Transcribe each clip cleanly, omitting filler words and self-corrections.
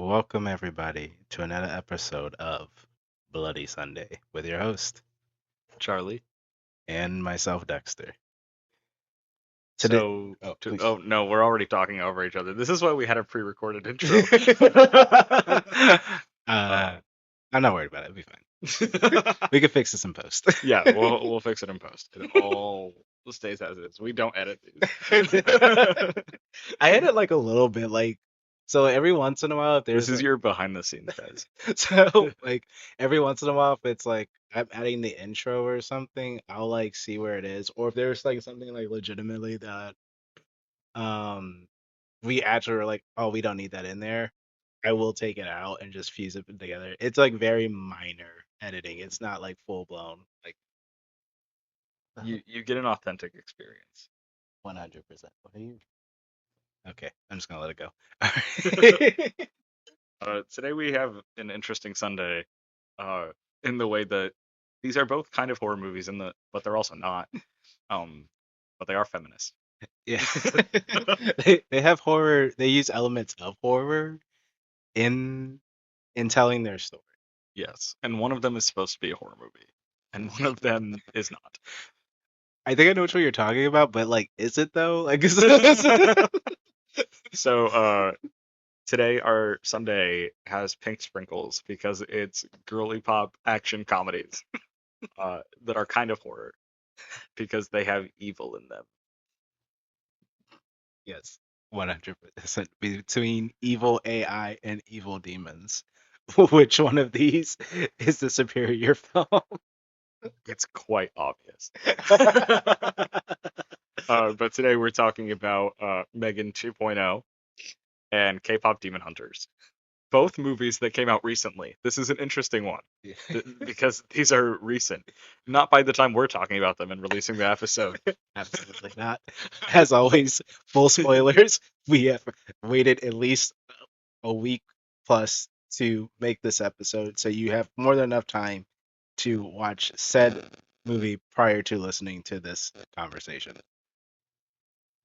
Welcome everybody to another episode of Bloody Sunday with your host Charlie. and myself, Dexter. Today, So, oh to, please. oh no, we're already talking over each other. This is why we had a pre-recorded intro. uh, uh, I'm not worried about it. It'll be fine. We can fix this in post. yeah, we'll fix it in post. It all stays as is. We don't edit these. I edit like a little bit, so every once in a while, if This there's is like, your behind the scenes, guys. so like every once in a while, if it's like I'm adding the intro or something, I'll like see where it is, or if there's like something like legitimately that um we actually are like, oh, we don't need that in there. I will take it out and just fuse it together. It's like very minor editing. It's not like full blown, like You get an authentic experience. 100%. What are you? Okay, I'm just gonna let it go. All right. Today we have an interesting Sunday, uh, in the way that these are both kind of horror movies, but they're also not. Um, but they are feminist. Yeah. They have horror. They use elements of horror in telling their story. Yes, and one of them is supposed to be a horror movie, and one of them is I think I know which one you're talking about, but like, is it though? Like, not. So, today our Sunday has pink sprinkles because it's girly pop action comedies, that are kind of horror because they have evil in them. yes, 100% between evil AI and evil demons. Which one of these is the superior film? It's quite obvious. But today we're talking about Megan 2.0 and K-pop Demon Hunters. Both movies that came out recently. This is an interesting one because these are recent, not by the time we're talking about them and releasing the episode. Absolutely not. As always, full spoilers. We have waited at least a week plus to make this episode, so you have more than enough time to watch said movie prior to listening to this conversation.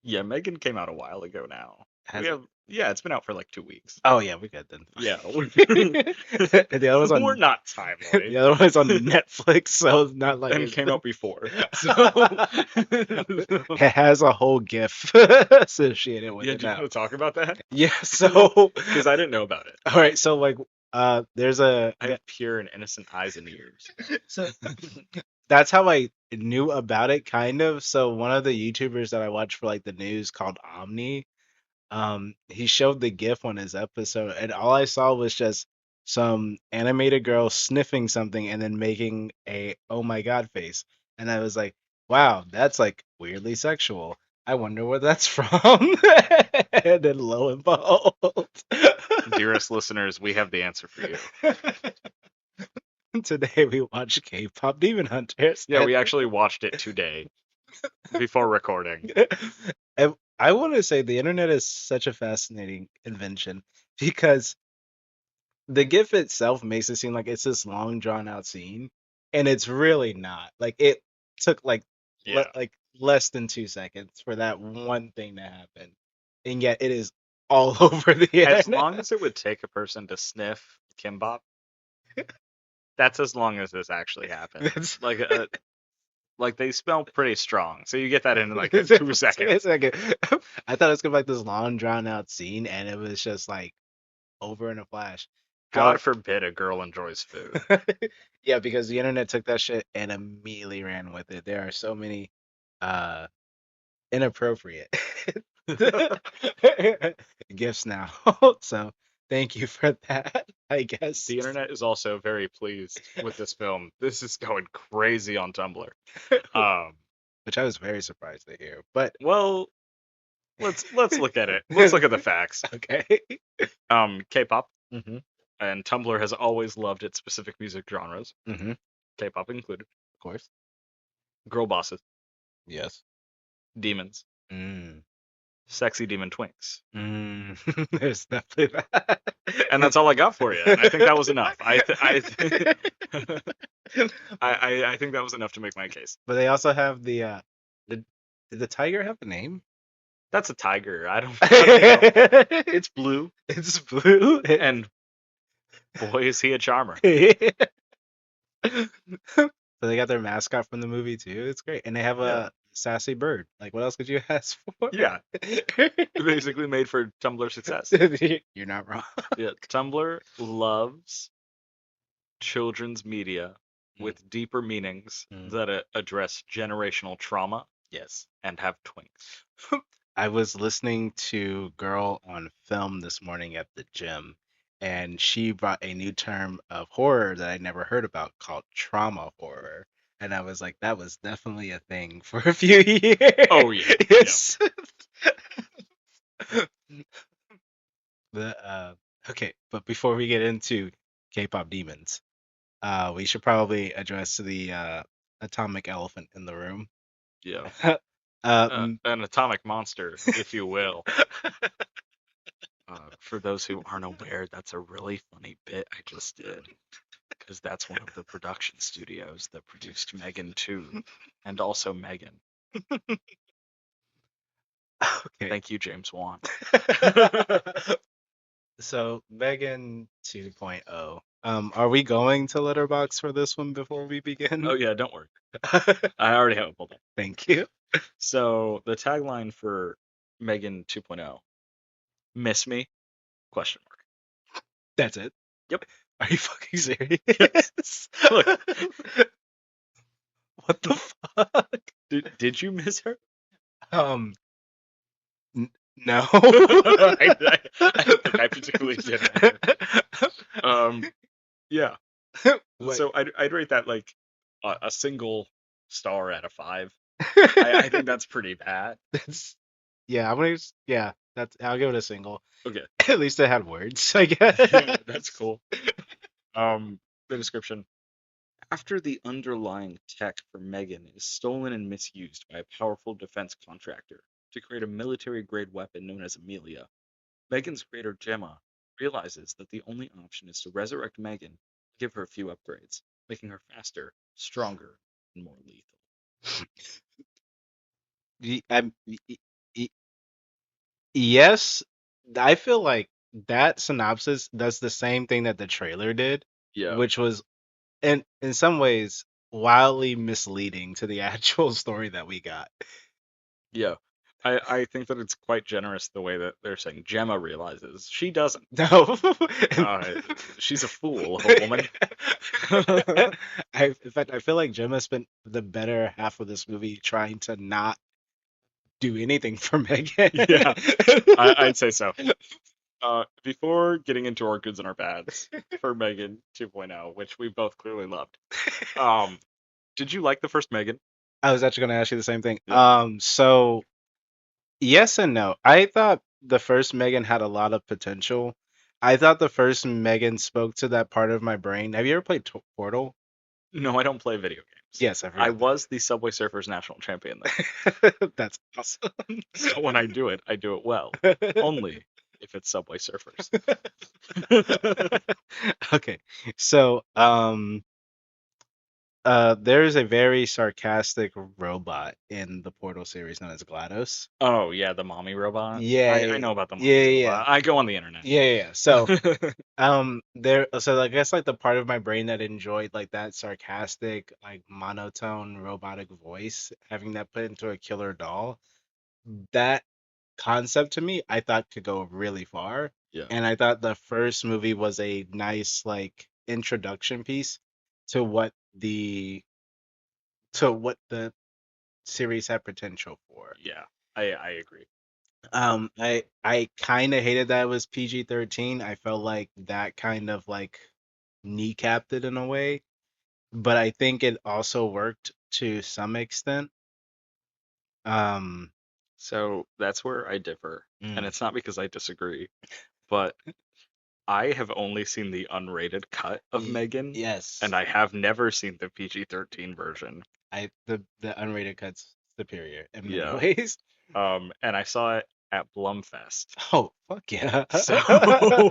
Yeah, Megan came out a while ago now. We Has it? have, yeah, it's been out for like 2 weeks. Oh yeah, we good then. Yeah, The other one's we're on not timely. the other one's on Netflix, so it's not like And it's came out before. So it has a whole GIF associated with yeah, it do you now. want to talk about that? Yeah, so Because I didn't know about it. all right, so like there's a I have pure and innocent eyes and ears. so that's how I knew about it kind of. So one of the YouTubers that I watch for like the news called Omni, he showed the GIF on his episode, and all I saw was just some animated girl sniffing something and then making a oh my god face. And I was like, wow, that's like weirdly sexual. I wonder where that's from. And then lo and behold. Dearest listeners, we have the answer for you. Today we watch K-pop Demon Hunters. Yeah, we actually watched it today before recording. I want to say the internet is such a fascinating invention because the GIF itself makes it seem like it's this long drawn out scene, and it's really not. Like it took like Yeah. like less than 2 seconds for that one thing to happen, and yet it is all over the As internet. long as it would take a person to sniff kimbap, that's as long as this actually happened. It's Like they smell pretty strong, so you get that in like it's 2 seconds. a second. I thought it was gonna be like this long drawn out scene, and it was just like over in a flash. How God forbid a girl enjoys food. yeah, because the internet took that shit and immediately ran with it. There are so many uh inappropriate gifts now. So thank you for that, I guess. The internet is also very pleased with this film. This is going crazy on Tumblr. Um, Which I was very surprised to hear. But well, let's look at it. Let's look at the facts. okay. K-pop Hmm. and Tumblr has always loved its specific music genres, Hmm. Of K-pop included. course. Girl bosses, Yes. demons, Mm. sexy demon twinks. Mm. There's definitely that. And that's all I got for you. And I think that was enough. I think that was enough to make my case. But they also have the did the tiger have a name? That's a tiger. I don't know. It's blue, It's blue. and boy is he a charmer. So they got their mascot from the movie too. It's great, and they have Yeah, a sassy bird. Like, what else could you ask for? yeah. Basically made for Tumblr success. You're not wrong. Yeah, Tumblr loves children's media Mm, with deeper meanings mm. that address generational trauma Yes. and have twinks. I was listening to Girl on Film this morning at the gym, and she brought a new term of horror that I never heard about called trauma horror. And I was like, that was definitely a thing for a few Oh yeah, yeah, years. The okay, but before we get into K-pop demons, we should probably address the atomic elephant in the room. yeah. Um, An atomic monster, if you will. For those who aren't aware, that's a really funny bit I just did, because that's one of the production studios that produced Megan 2 and also Megan. okay. Thank you, James Wan. So Megan 2.0. Are we going to Letterbox for this one before we begin? Oh yeah, don't worry. I already have it pulled up. Thank you. So the tagline for Megan 2.0, miss me? Question mark. That's it. Yep. Are you fucking Yes. serious? Look, What the fuck? did you miss her? Um, no. I don't think I particularly did either. Yeah. What? So I'd rate that like a single star out of 5. I think that's pretty bad. That's yeah. I'm gonna yeah. That's I'll give it a single. Okay. At least it had words, I guess. Yeah, that's cool. The description. After the underlying tech for Megan is stolen and misused by a powerful defense contractor to create a military-grade weapon known as Amelia, Megan's creator Gemma realizes that the only option is to resurrect Megan and give her a few upgrades, making her faster, stronger, and more lethal. Y- yes, I feel like that synopsis does the same thing that the trailer did, Yeah, which was in some ways wildly misleading to the actual story that we got. yeah. I think that it's quite generous the way that they're saying Gemma realizes. She doesn't. No. Uh, she's a fool of a woman. In fact, I feel like Gemma spent the better half of this movie trying to not do anything for Megan. Yeah, I'd say so. Before getting into our goods and our bads for Megan 2.0, which we both clearly loved, um, did you like the first Megan? I was actually going to ask you the same thing. Yeah. So yes and no. I thought the first Megan had a lot of potential. I thought the first Megan spoke to that part of my brain. Have you ever played Portal? No, I don't play video games. Yes, I I forgot was the Subway Surfers national champion though, that. That's awesome. so when I do it well. Only if it's Subway Surfers. Okay, so there is a very sarcastic robot in the Portal series known as GLaDOS. Oh yeah, the mommy robot. I Yeah, know about the yeah, mommy yeah, robot. I go on the internet. yeah, yeah. So so I guess like the part of my brain that enjoyed like that sarcastic, like monotone robotic voice, having that put into a killer doll, that concept to me, I thought could go really far. Yeah. And I thought the first movie was a nice like introduction piece to what the series had potential for. Yeah. I agree. I kind of hated that it was PG-13. I felt like that kind of like kneecapped it in a way, but I think it also worked to some extent. Um, So that's where I differ. And mm, it's not because I disagree, but I have only seen the unrated cut of Megan, yes, and I have never seen the PG-13 version. the unrated cut's superior in many Yeah. ways. And I saw it at Blumfest. Oh, fuck yeah. So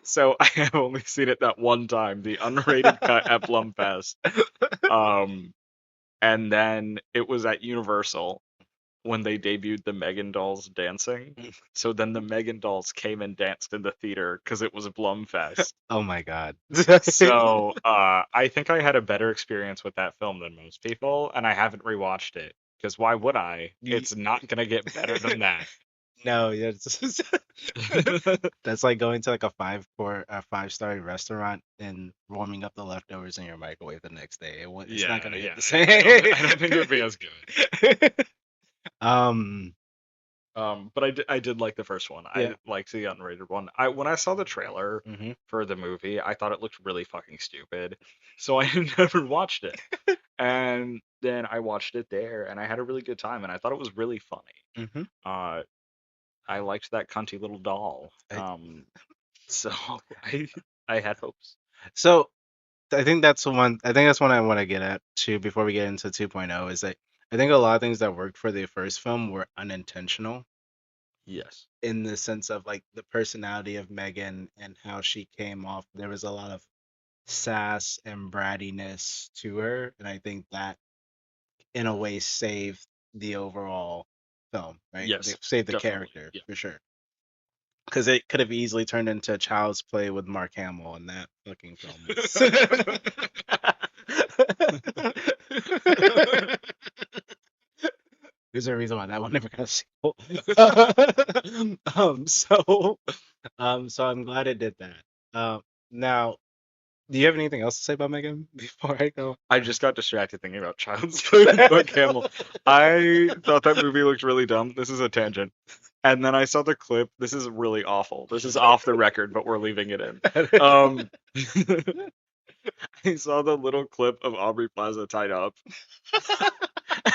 so I have only seen it that one time, the unrated cut at Blumfest. Um, and then it was at Universal, when they debuted the Megan dolls dancing. So then the Megan dolls came and danced in the theater because it was Blumfest. Oh my God. So I think I had a better experience with that film than most people, and I haven't rewatched it because why would I? Ye- It's not gonna get better than that. No, yeah, that's like going to like a 5-star restaurant and warming up the leftovers in your microwave the next day. It's not Yeah, gonna hit yeah. the I don't think it would be as good. same. Um, But I did like the first one. yeah. I liked the unrated one. I when I saw the trailer Hmm. for the movie, I thought it looked really fucking stupid. So I never watched it. And then I watched it there and I had a really good time and I thought it was really funny. Hmm. Uh I liked that cunty little doll. So I I had hopes. So I think that's the one. I think that's one I want to get at too before we get into 2.0 is that I think a lot of things that worked for the first film were unintentional Yes. in the sense of like the personality of Megan and how she came off. There was a lot of sass and brattiness to her, and I think that in a way saved the overall film, right? They Yes, saved the definitely. character Yeah. for sure. Because it could have easily turned into Child's Play with Mark Hamill, and that fucking film was. There's a reason why that one never got a sequel. um, so, so I'm glad it did that. Now, do you have anything else to say about Megan before I go? I just got distracted thinking about Child's Play with Mark Hamill. I thought that movie looked really dumb. This is a tangent. And then I saw the clip. This is really awful. This is off the record, but we're leaving it in. Um, I saw the little clip of Aubrey Plaza tied up.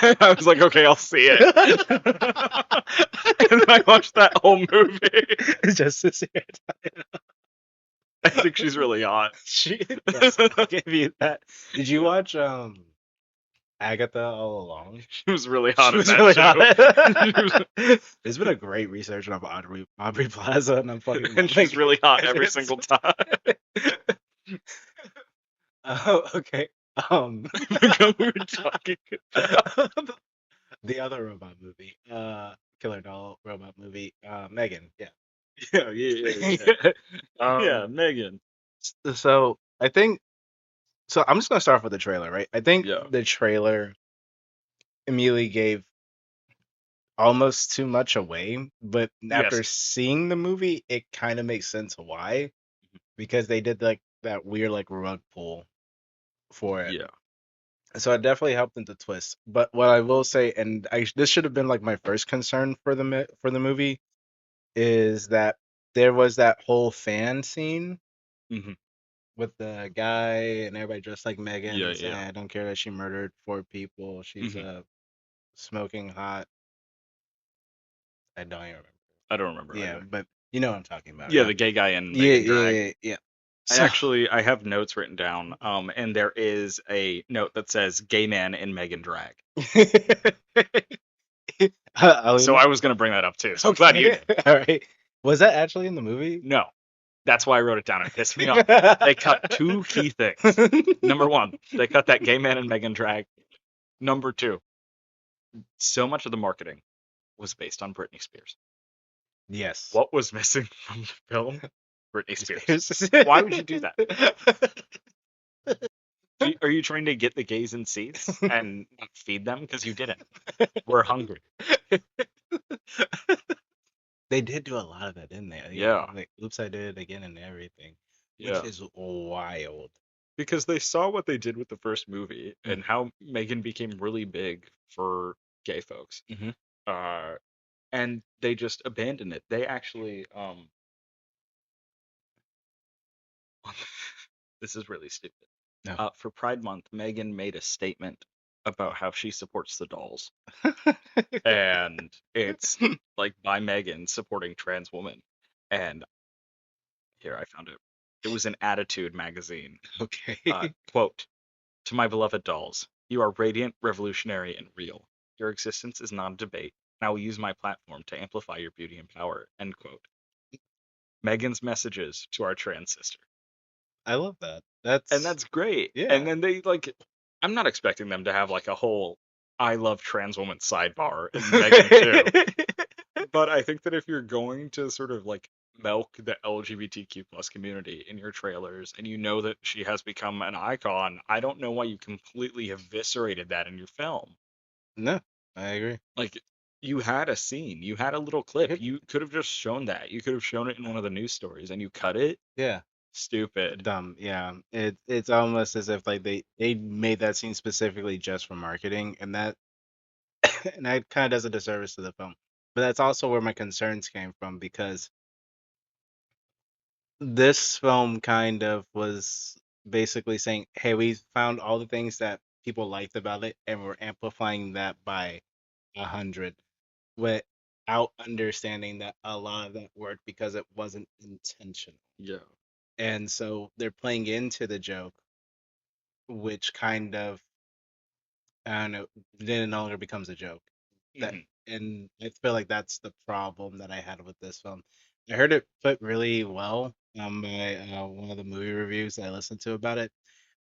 And I was like, okay, I'll see it. And I watched that whole movie. Just to see it. I think she's really hot. Yes, I'll give you that. Did you watch Agatha All Along? She was really She hot in was that really show. hot. There's been a great research on Aubrey Plaza, and I'm fucking And she's loving really hot every it. single time. Oh, okay. We were talking. The other robot movie, Killer Doll robot movie, Megan. Yeah. Yeah, yeah, yeah. Yeah, Um. Megan. So I think so. I'm just gonna start off with the trailer, right? I think Yeah. the trailer immediately gave almost too much away, but after Yes. seeing the movie, it kind of makes sense why, because they did like that weird like rug pull for it. Yeah. So it definitely helped into twist. But what I will say, and this should have been like my first concern for for the movie, is that there was that whole fan scene Hmm. with the guy and everybody dressed like Megan Yeah, and saying, yeah. "I don't care that she murdered 4 people. She's Hmm. smoking hot." I don't even remember. I don't remember Yeah, either. but you know what I'm talking about, Yeah, right? the gay guy in Yeah, Megan yeah, Drag. yeah, yeah. So, I have notes written down, and there is a note that says "gay man in Megan Drag." So oh, I was gonna bring that up too. So I'm glad you okay, did. all right. Was that actually in the movie? No, that's why I wrote it down. It pissed me off. They cut two key things. Number one, they cut that gay man in Megan Drag. Number two, so much of the marketing was based on Britney Spears. Yes. What was missing from the film? Britney Spears. Spears. Why would you do that? Are you trying to get the gays in seats and not feed them? Because you didn't. We're hungry. They did do a lot of that, didn't they? Yeah, Yeah, like oops, I did it again and everything, which yeah. is wild. Because they saw what they did with the first movie Mm. and how Megan became really big for gay folks. Hmm. Uh, and they just abandoned it. They actually, this is really stupid. No. For Pride Month, Megan made a statement about how she supports the dolls, and it's like by Megan supporting trans women. And here I found it. It was in Attitude magazine. Okay. Quote, "To my beloved dolls, you are radiant, revolutionary, and real. Your existence is not a debate, and I will use my platform to amplify your beauty and power." End quote. Megan's messages to our trans sister. I love that. And That's that's great. And yeah. then they like, I'm not expecting them to have like a whole I love trans woman sidebar in Megan too. But I think that if you're going to sort of like milk the LGBTQ plus community in your trailers and you know that she has become an icon, I don't know why you completely eviscerated that in your film. No, I agree. Like you had a scene, you had a little clip. You could have just shown that. You could have shown it in one of the news stories and you cut it. Yeah, Stupid. dumb. Yeah, it's almost as if like they made that scene specifically just for marketing, and that and that kind of does a disservice to the film. But that's also where my concerns came from because this film kind of was basically saying, "Hey, we found all the things that people liked about it, and we're amplifying that by 100," without understanding that a lot of that worked because it wasn't intentional. Yeah. And so they're playing into the joke, which kind of, I don't know, then it no longer becomes a joke. That Hmm. and I feel like that's the problem that I had with this film. I heard it put really well by one of the movie reviews I listened to about it.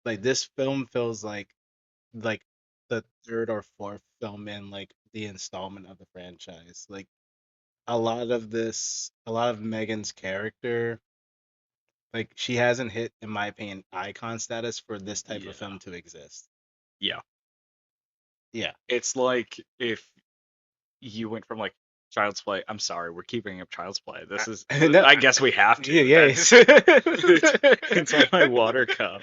Like this film feels like the third or fourth film in like the installment of the franchise. Like a lot of Megan's character, like she hasn't hit, in my opinion, icon status for this type of Yeah. film to exist. Yeah. Yeah. It's like if you went from like Child's Play. I'm sorry, we're keeping up Child's Play. This is, No, I guess we have yeah, to. yes. That's it's on my water cup.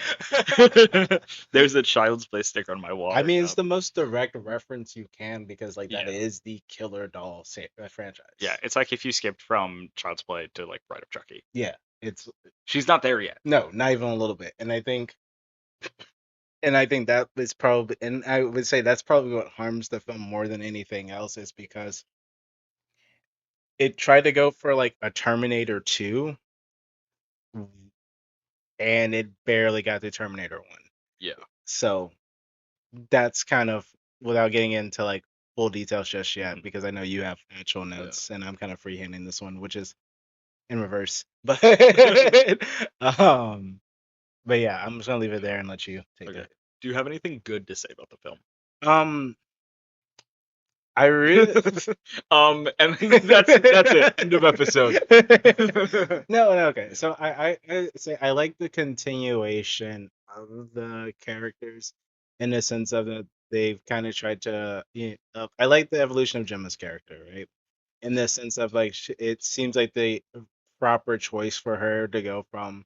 There's a Child's Play sticker on my I water mean, it's cup. the most direct reference you can because like that Yeah, is the Killer Doll yeah. franchise. It's like if you skipped from Child's Play to like Bride of Chucky. Yeah, it's She's not there yet. no, not even a little bit. And I think that is probably, and I would say that's probably what harms the film more than anything else is because it tried to go for like a Terminator 2 and it barely got to Terminator 1. Yeah. So that's kind of, without getting into like full details just Hmm. yet, because I know you have actual Yeah. notes and I'm kind of freehanding this one, which is in reverse. But um, but yeah, I'm just gonna leave it there and let you take Okay. it. Do you have anything good to say about the film? Um, I really And that's it. End of episode. no, no, okay. So I say I like the continuation of the characters in the sense of that they've kind of tried to. I like the evolution of Gemma's character, right? In the sense of like it seems like the proper choice for her to go from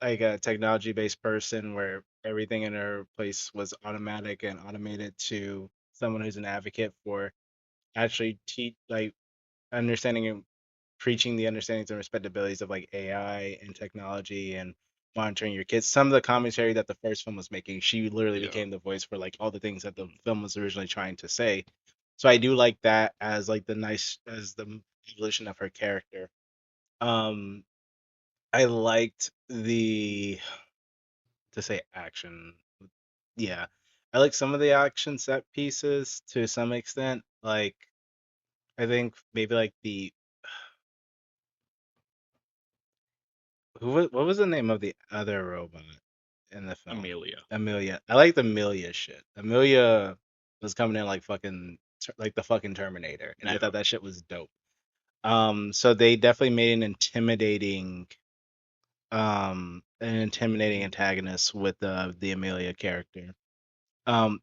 like a technology based person where everything in her place was automatic and automated to someone who's an advocate for actually teach like understanding and preaching the understandings and respectabilities of like AI and technology and monitoring your kids. Some of the commentary that the first film was making, she literally Yeah. became the voice for like all the things that the Mhm. film was originally trying to say. So I do like that as like the nice as the evolution of her character. Um, I liked the to say action. Yeah. I like some of the action set pieces to some extent. Like I think maybe like the what was the name of the other robot in the film? Amelia. Amelia. I like the Amelia shit. Amelia was coming in like fucking like the fucking Terminator, and I Yeah. thought that shit was dope. So they definitely made an intimidating antagonist with the Amelia character. Um,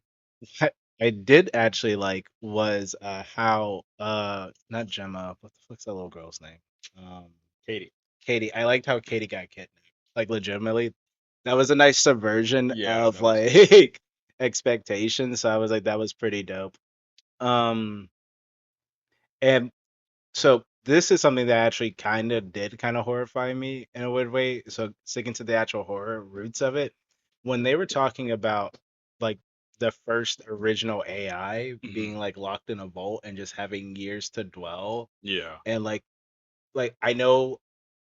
what I did actually like was how not Gemma, what the fuck's that little girl's name? Um, Katie. Katie. I liked how Katie got kidnapped. Like legitimately. That was a nice subversion Yeah, of that was like expectations. So I was like, that was pretty dope. Um, and so this is something that actually kind of horrify me in a weird way. So sticking to the actual horror roots of it, when they were talking about like the first original AI hmm being like locked in a vault and just having years to dwell, yeah. and like I know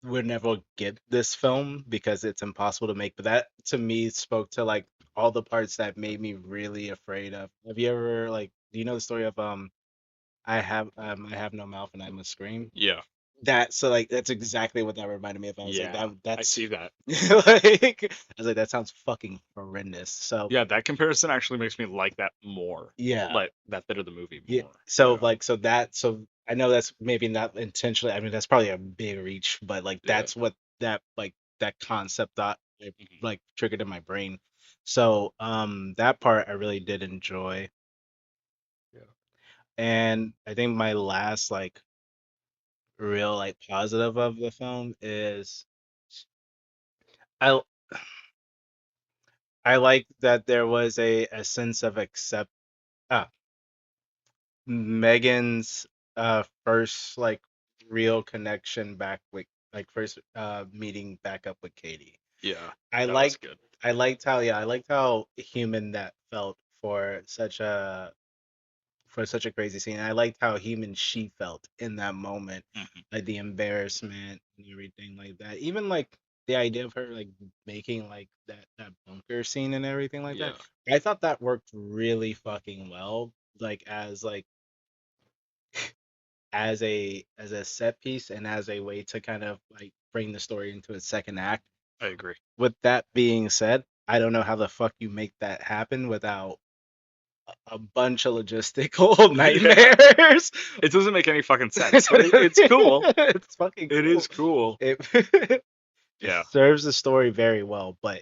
we'll never get this film because it's impossible to make, but that to me spoke to like all the parts that made me really afraid of. Have you ever like do you know the story of I have no mouth and I must scream? Yeah. that so like that's exactly what that reminded me of. I was like Yeah, I that's see that. like I was like that sounds fucking horrendous. So Yeah, that comparison actually makes me like that more. yeah. Like that bit of the movie Yeah. more. So Yeah. like so I know that's maybe not intentionally. I mean that's probably a big reach, but like Yeah. that's what that like that concept thought Mhm. like triggered in my brain. So that part I really did enjoy. Yeah. And I think my last like real like positive of the film is I I like that there was a sense of accept ah Megan's first like real connection back with like first meeting back up with Katie. Yeah. I That was liked good. I liked how human that felt for such a crazy scene. I liked how human she felt in that moment, Mhm. like the embarrassment and everything like that. Even like the idea of her like making like that bunker scene and everything like that. Yeah. I thought that worked really fucking well, like as a set piece and as a way to kind of like bring the story into its second act. I agree. With that being said, I don't know how the fuck you make that happen without a bunch of logistical Yeah. nightmares. It doesn't make any fucking sense, but it's cool. It's fucking It cool. is cool. It it Yeah. serves the story very well, but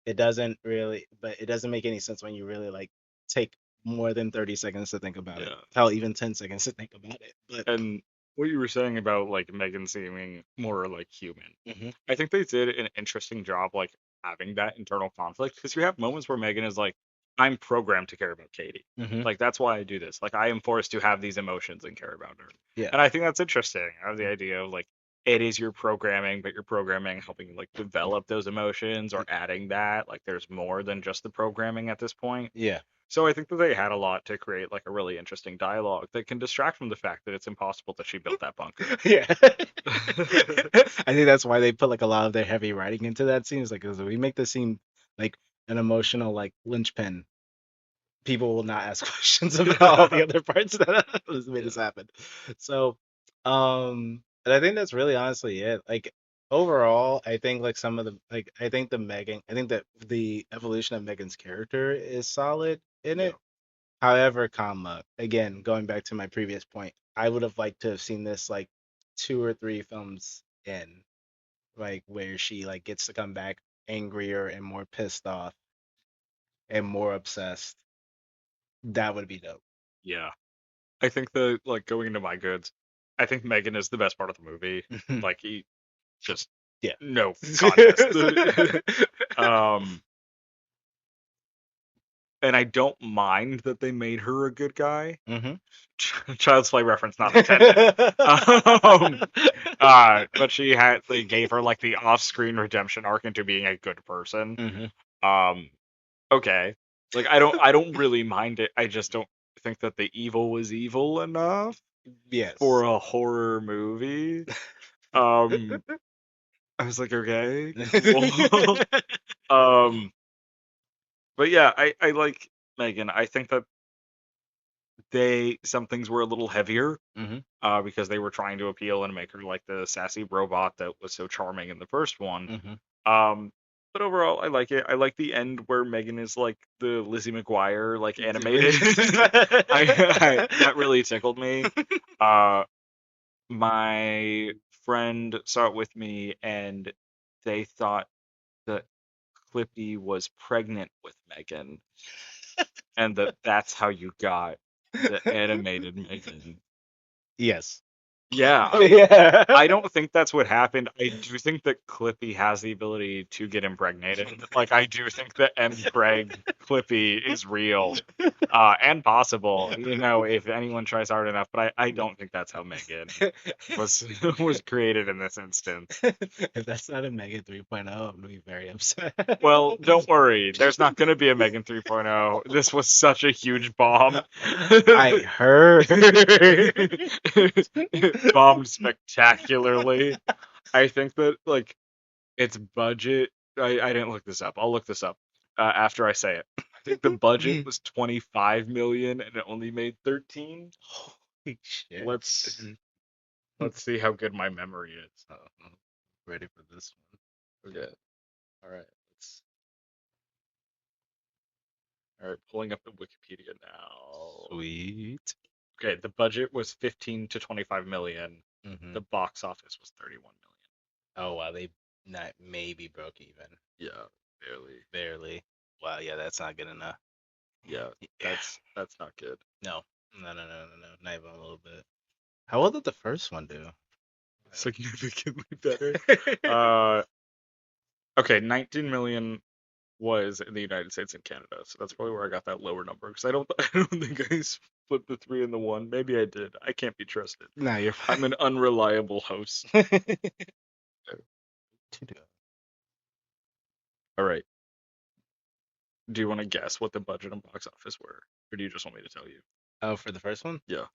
it doesn't make any sense when you really like take more than 30 seconds to think about it. Yeah. Hell, even 10 seconds to think about it. But And what you were saying about like Megan seeming more like human, hmm I think they did an interesting job like having that internal conflict because you have moments where Megan is like, I'm programmed to care about Katie. hmm Like that's why I do this. Like I am forced to have these emotions and care about her. yeah. And I think that's interesting. I have the idea of like it is your programming, but your programming helping you like develop those emotions or adding that. Like there's more than just the programming at this point. Yeah. So I think that they had a lot to create like a really interesting dialogue that can distract from the fact that it's impossible that she built that bunker. Yeah. I think that's why they put like a lot of their heavy writing into that scene. It's like, 'cause if we make this seem like an emotional like linchpin, people will not ask questions about all the other parts that has made this Yeah, happen. So, and I think that's really honestly it. Like overall, I think like some of the like I think that the evolution of Megan's character is solid in yeah, it. However, again, going back to my previous point, I would have liked to have seen this like two or three films in, like where she like gets to come back angrier and more pissed off and more obsessed. That would be dope. yeah. I think that like going into my goods, I think Megan is the best part of the movie. Like he just Yeah. no contest. um, and I don't mind that they made her a good guy. hmm Child's play reference not intended. But they gave her like the off-screen redemption arc into being a good person. hmm Um, okay, like I don't really mind it. I just don't think that the evil was evil enough for Yes. a horror movie. Um, I was like, okay, cool. um, but yeah, I like Megan. I think that some things were a little heavier hmm because they were trying to appeal and make her like the sassy robot that was so charming in the first one. hmm Um, but overall, I like it. I like the end where Megan is like the Lizzie McGuire, like animated. That really tickled me. Uh, my friend saw it with me, and they thought that Clippy was pregnant with Megan, and that's how you got the animated Megan. Yes. Yeah, Yeah. I don't think that's what happened. I do think that Clippy has the ability to get impregnated. Like I do think that M. Craig Clippy is real, and possible. You know, if anyone tries hard enough. But I don't think that's how Megan was was created in this instance. If that's not a Mega 3.0, I'm gonna be very upset. Well, don't worry. There's not going to be a Megan 3.0. This was such a huge bomb. I heard. It bombed spectacularly. I think that like its budget. I didn't look this up. I'll look this up after I say it. I think the budget was 25 million and it only made 13. Holy shit. Let's Let's see how good my memory is. I'm ready for this one. Okay. All right. All right. Pulling up the Wikipedia now. Sweet. Okay. The budget was 15 to 25 million. Hmm. The box office was 31 million. Oh wow, they not maybe broke even. Yeah. Barely. Barely. Wow, yeah, that's not good enough. Yeah. Yeah. That's not good. No. No. Not even a little bit. How well did the first one do? Significantly better. Uh. Okay. 19 million was in the United States and Canada. So that's probably where I got that lower number because I don't think I split the 3 and the 1. Maybe I did. I can't be trusted. No, you're I'm fine. an unreliable host. All right. Do you want to guess what the budget and box office were, or do you just want me to tell you? Oh, for the first one? Yeah.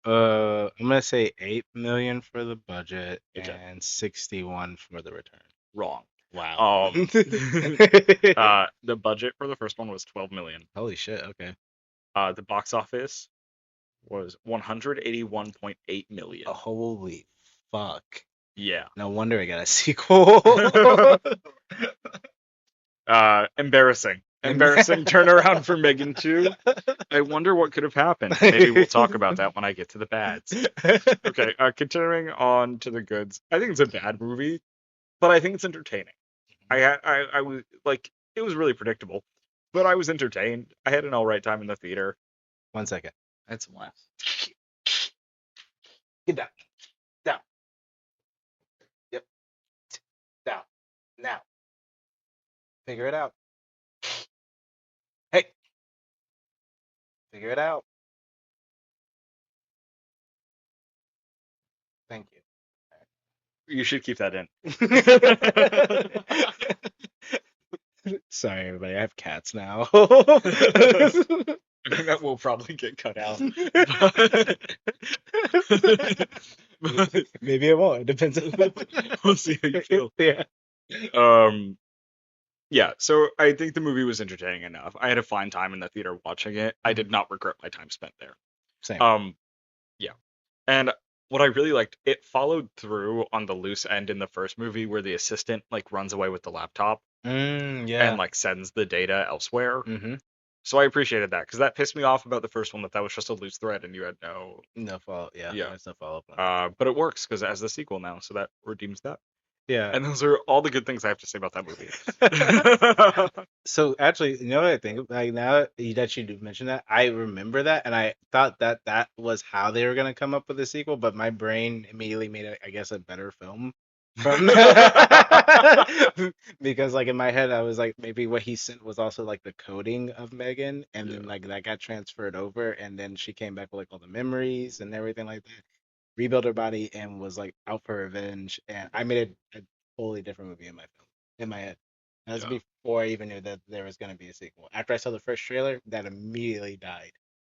I'm gonna say 8 million for the budget Okay. and 61 for the return. Wrong. Wow. Um. The budget for the first one was 12 million. Holy shit, okay. The box office was 181.8 million. Holy fuck. Yeah. No wonder I got a sequel. Embarrassing. Embarrassing turnaround for Megan 2. I wonder what could have happened. Maybe we'll talk about that when I get to the bads. Okay, continuing on to the goods. I think it's a bad movie, but I think it's entertaining. I was like, it was really predictable, but I was entertained. I had an all right time in the theater. 1 second. That's some laughs. Get down. Down. Yep. Down. Now. Figure it out. Hey. Figure it out. Thank You should keep that in. you. Sorry, everybody. I have cats now. I think that will probably get cut out. Maybe it won't. It depends on We'll see how you feel. Yeah. Um, yeah, so I think the movie was entertaining enough. I had a fine time in the theater watching it. I did not regret my time spent there. Same. Yeah. And what I really liked, it followed through on the loose end in the first movie where the assistant like runs away with the laptop and Yeah. like sends the data elsewhere. Mm-hmm. So I appreciated that because that pissed me off about the first one that was just a loose thread and you had no. No follow. Yeah. Yeah. There's no follow up on that. But it works because it has the sequel now, so that redeems that. Yeah. And those are all the good things I have to say about that movie. So actually, you know what I think? Like now that you do mention that, I remember that, and I thought that that was how they were gonna come up with the sequel, but my brain immediately made it, I guess, a better film from because like in my head I was like maybe what he sent was also like the coding of Megan, and then Yeah. like that got transferred over, and then she came back with like all the memories and everything like that, rebuilt her body, and was like out for revenge, and I made a totally different movie in my film in my head. That was Yeah. before I even knew that there was going to be a sequel. After I saw the first trailer, that immediately died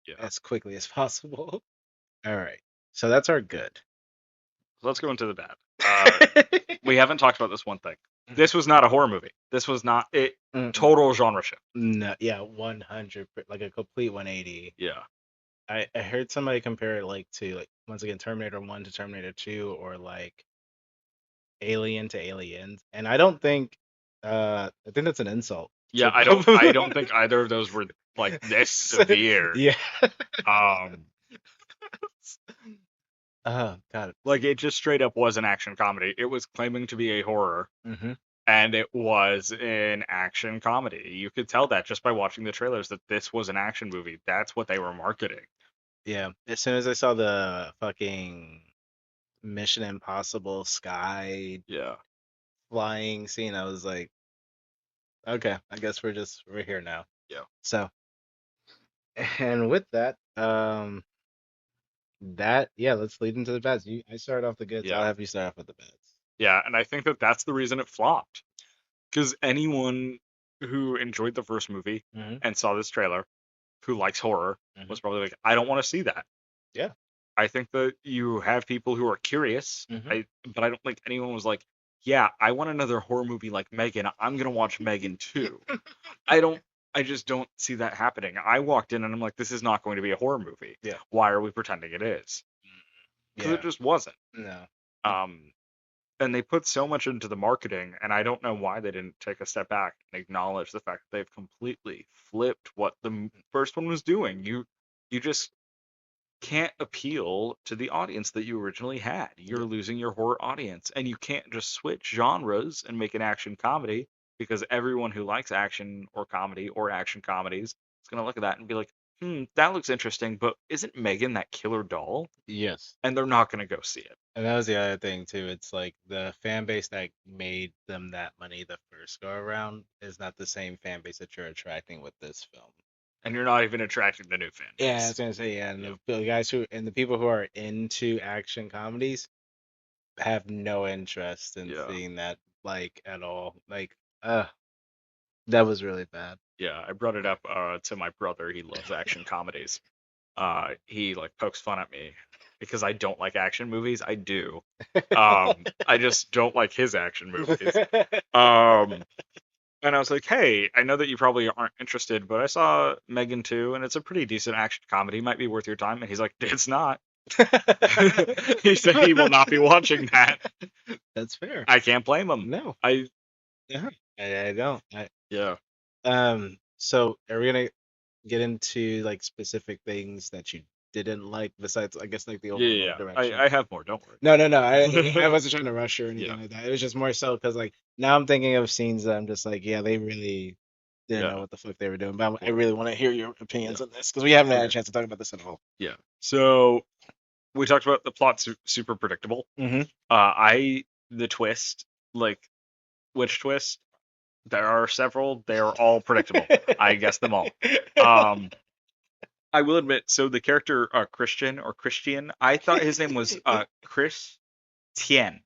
Yeah. as quickly as possible. All right. So that's our good. So let's go into the bad. We haven't talked about this one thing. This was not a horror movie. This was not it. Mm-mm. Total genre shift. No, yeah, 100, like a complete 180. Yeah. I heard somebody compare it like to like once again Terminator 1 to Terminator 2 or like Alien to Aliens, and I don't think I think that's an insult. Yeah, to I don't think either of those were like this severe. Yeah. Um Oh God. like it just straight up was an action comedy. It was claiming to be a horror Hmm. and it was an action comedy. You could tell that just by watching the trailers that this was an action movie. That's what they were marketing. Yeah. As soon as I saw the fucking Mission Impossible sky Yeah. flying scene, I was like, okay, I guess we're here now. Yeah. So, and with that, yeah, let's lead into the bets. I started off the goods. Yeah. I'll have you start off with the bets. Yeah, and I think that that's the reason it flopped. Because anyone who enjoyed the first movie Mm-hmm. and saw this trailer, who likes horror, Mm-hmm. was probably like, I don't want to see that. Yeah. I think that you have people who are curious, Mm-hmm. but I don't think anyone was like, yeah, I want another horror movie like Megan. I'm gonna watch Megan 2. I just don't see that happening. I walked in and I'm like, this is not going to be a horror movie. Yeah. Why are we pretending it is? because it Yeah. just wasn't. No. Um, and they put so much into the marketing, and I don't know why they didn't take a step back and acknowledge the fact that they've completely flipped what the first one was doing. You just can't appeal to the audience that you originally had. You're Yeah. losing your horror audience, and you can't just switch genres and make an action comedy because everyone who likes action or comedy or action comedies is going to look at that and be like, that looks interesting, but isn't Megan that killer doll? Yes. And they're not going to go see it. And that was the other thing too. It's like the fan base that made them that money the first go around is not the same fan base that you're attracting with this film. And you're not even attracting the new fan Yeah, I base. was gonna say, yeah, and Yeah. the guys who and the people who are into action comedies have no interest in Yeah. seeing that like at all. Like, that was really bad. Yeah. I brought it up to my brother. He loves action comedies. He like pokes fun at me because I don't like action movies. I do. I just don't like his action movies. Um, and I was like, hey, I know that you probably aren't interested, but I saw Megan 2, and it's a pretty decent action comedy. Might be worth your time. And he's like, it's not. He said he will not be watching that. That's fair. I can't blame him. No, I yeah, I don't. Yeah. So are we gonna get into like specific things that you didn't like besides, I guess, like the Yeah, yeah, overall yeah. direction? I have more. Don't worry. No, no, no. I wasn't trying to rush or Yeah, anything like that. It was just more so because like now I'm thinking of scenes that I'm just like, yeah, they really didn't know yeah. what the fuck they were doing. But I Well, really want to hear your yeah. opinions on this because we haven't had a Okay. chance to talk about this at all. Yeah. So we talked about the plot super predictable. Mm-hmm. I the twist, like which twist? There are several. They are all predictable. I guessed them all. Um, I will admit. So the character Christian or Christian, I thought his name was Chris Tien,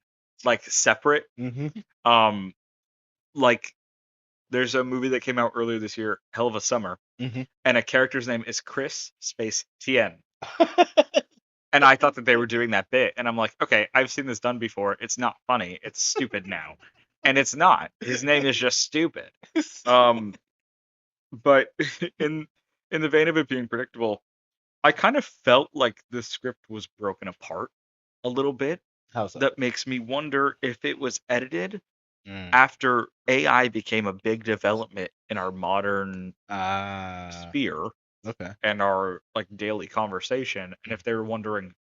like separate. Mm-hmm. Um, like there's a movie that came out earlier this year, Hell of a Summer, Mm-hmm. and a character's name is Chris space Tien. And I thought that they were doing that bit, and I'm like, okay, I've seen this done before. It's not funny. It's stupid now, and it's not. His name is just stupid. Um, but in in the vein of it being predictable, I kind of felt like the script was broken apart a little bit. How so? That makes me wonder if it was edited Mm. after AI became a big development in our modern Ah, sphere okay. and our like daily conversation, and if they were wondering,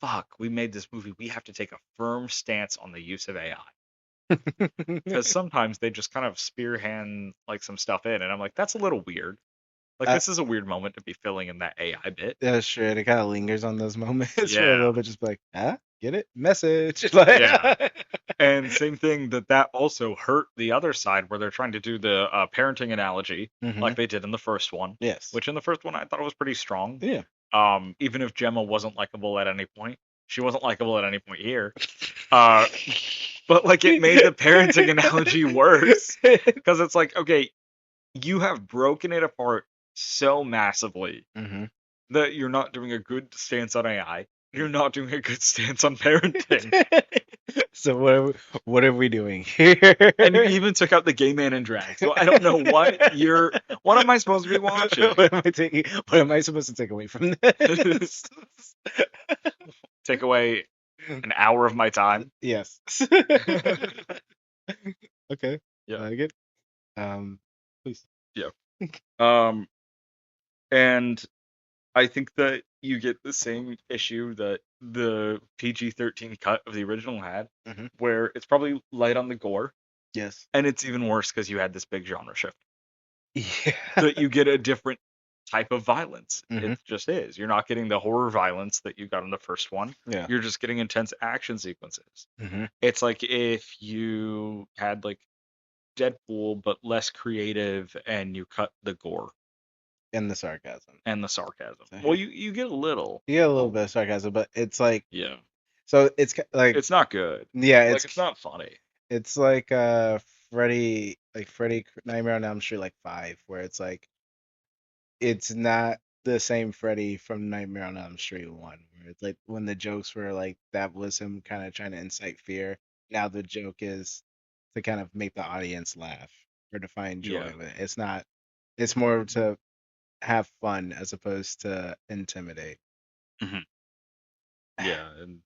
fuck, we made this movie, we have to take a firm stance on the use of AI. Because sometimes they just kind of spearhand like some stuff in, and I'm like, that's a little weird. Like uh, this is a weird moment to be filling in that AI bit. that's true. It kind of lingers on those moments for a Yeah, little bit, just like, ah, get it? Message. Like, yeah. And same thing that also hurt the other side where they're trying to do the parenting analogy hmm. like they did in the first one, Yes. which in the first one I thought it was pretty strong. Yeah. Even if Gemma wasn't likable at any point, she wasn't likable at any point here. Uh, but like it made the parenting analogy worse because it's like, okay, you have broken it apart so massively hmm. that you're not doing a good stance on AI. You're not doing a good stance on parenting. So what are we doing here? And you even took out the gay man in drag. So I don't know what am I supposed to be watching? What am I supposed to take away from this? Take away an hour of my time. Yes. Okay. I Yeah. like it. Please. Yeah. Um and I think that you get the same issue that the PG-13 cut of the original had, Hmm. where it's probably light on the gore, Yes. and it's even worse because you had this big genre shift. Yeah. That you get a different type of violence. It Hmm. just is. You're not getting the horror violence that you got in the first one. Yeah. You're just getting intense action sequences. Hmm. It's like if you had like Deadpool but less creative and you cut the gore And the sarcasm. and the sarcasm. So, Well, you get a little. you get a little bit of sarcasm, but it's like, Yeah. so it's like, It's not good. yeah, Like it's not funny. it's like Freddy Nightmare on Elm Street like 5, where it's like it's not the same Freddy from Nightmare on Elm Street 1, where it's like when the jokes were like that was him kind of trying to incite fear. Now the joke is to kind of make the audience laugh or to find joy Yeah. of it. It's not, it's more to have fun as opposed to intimidate. Hmm. Yeah, and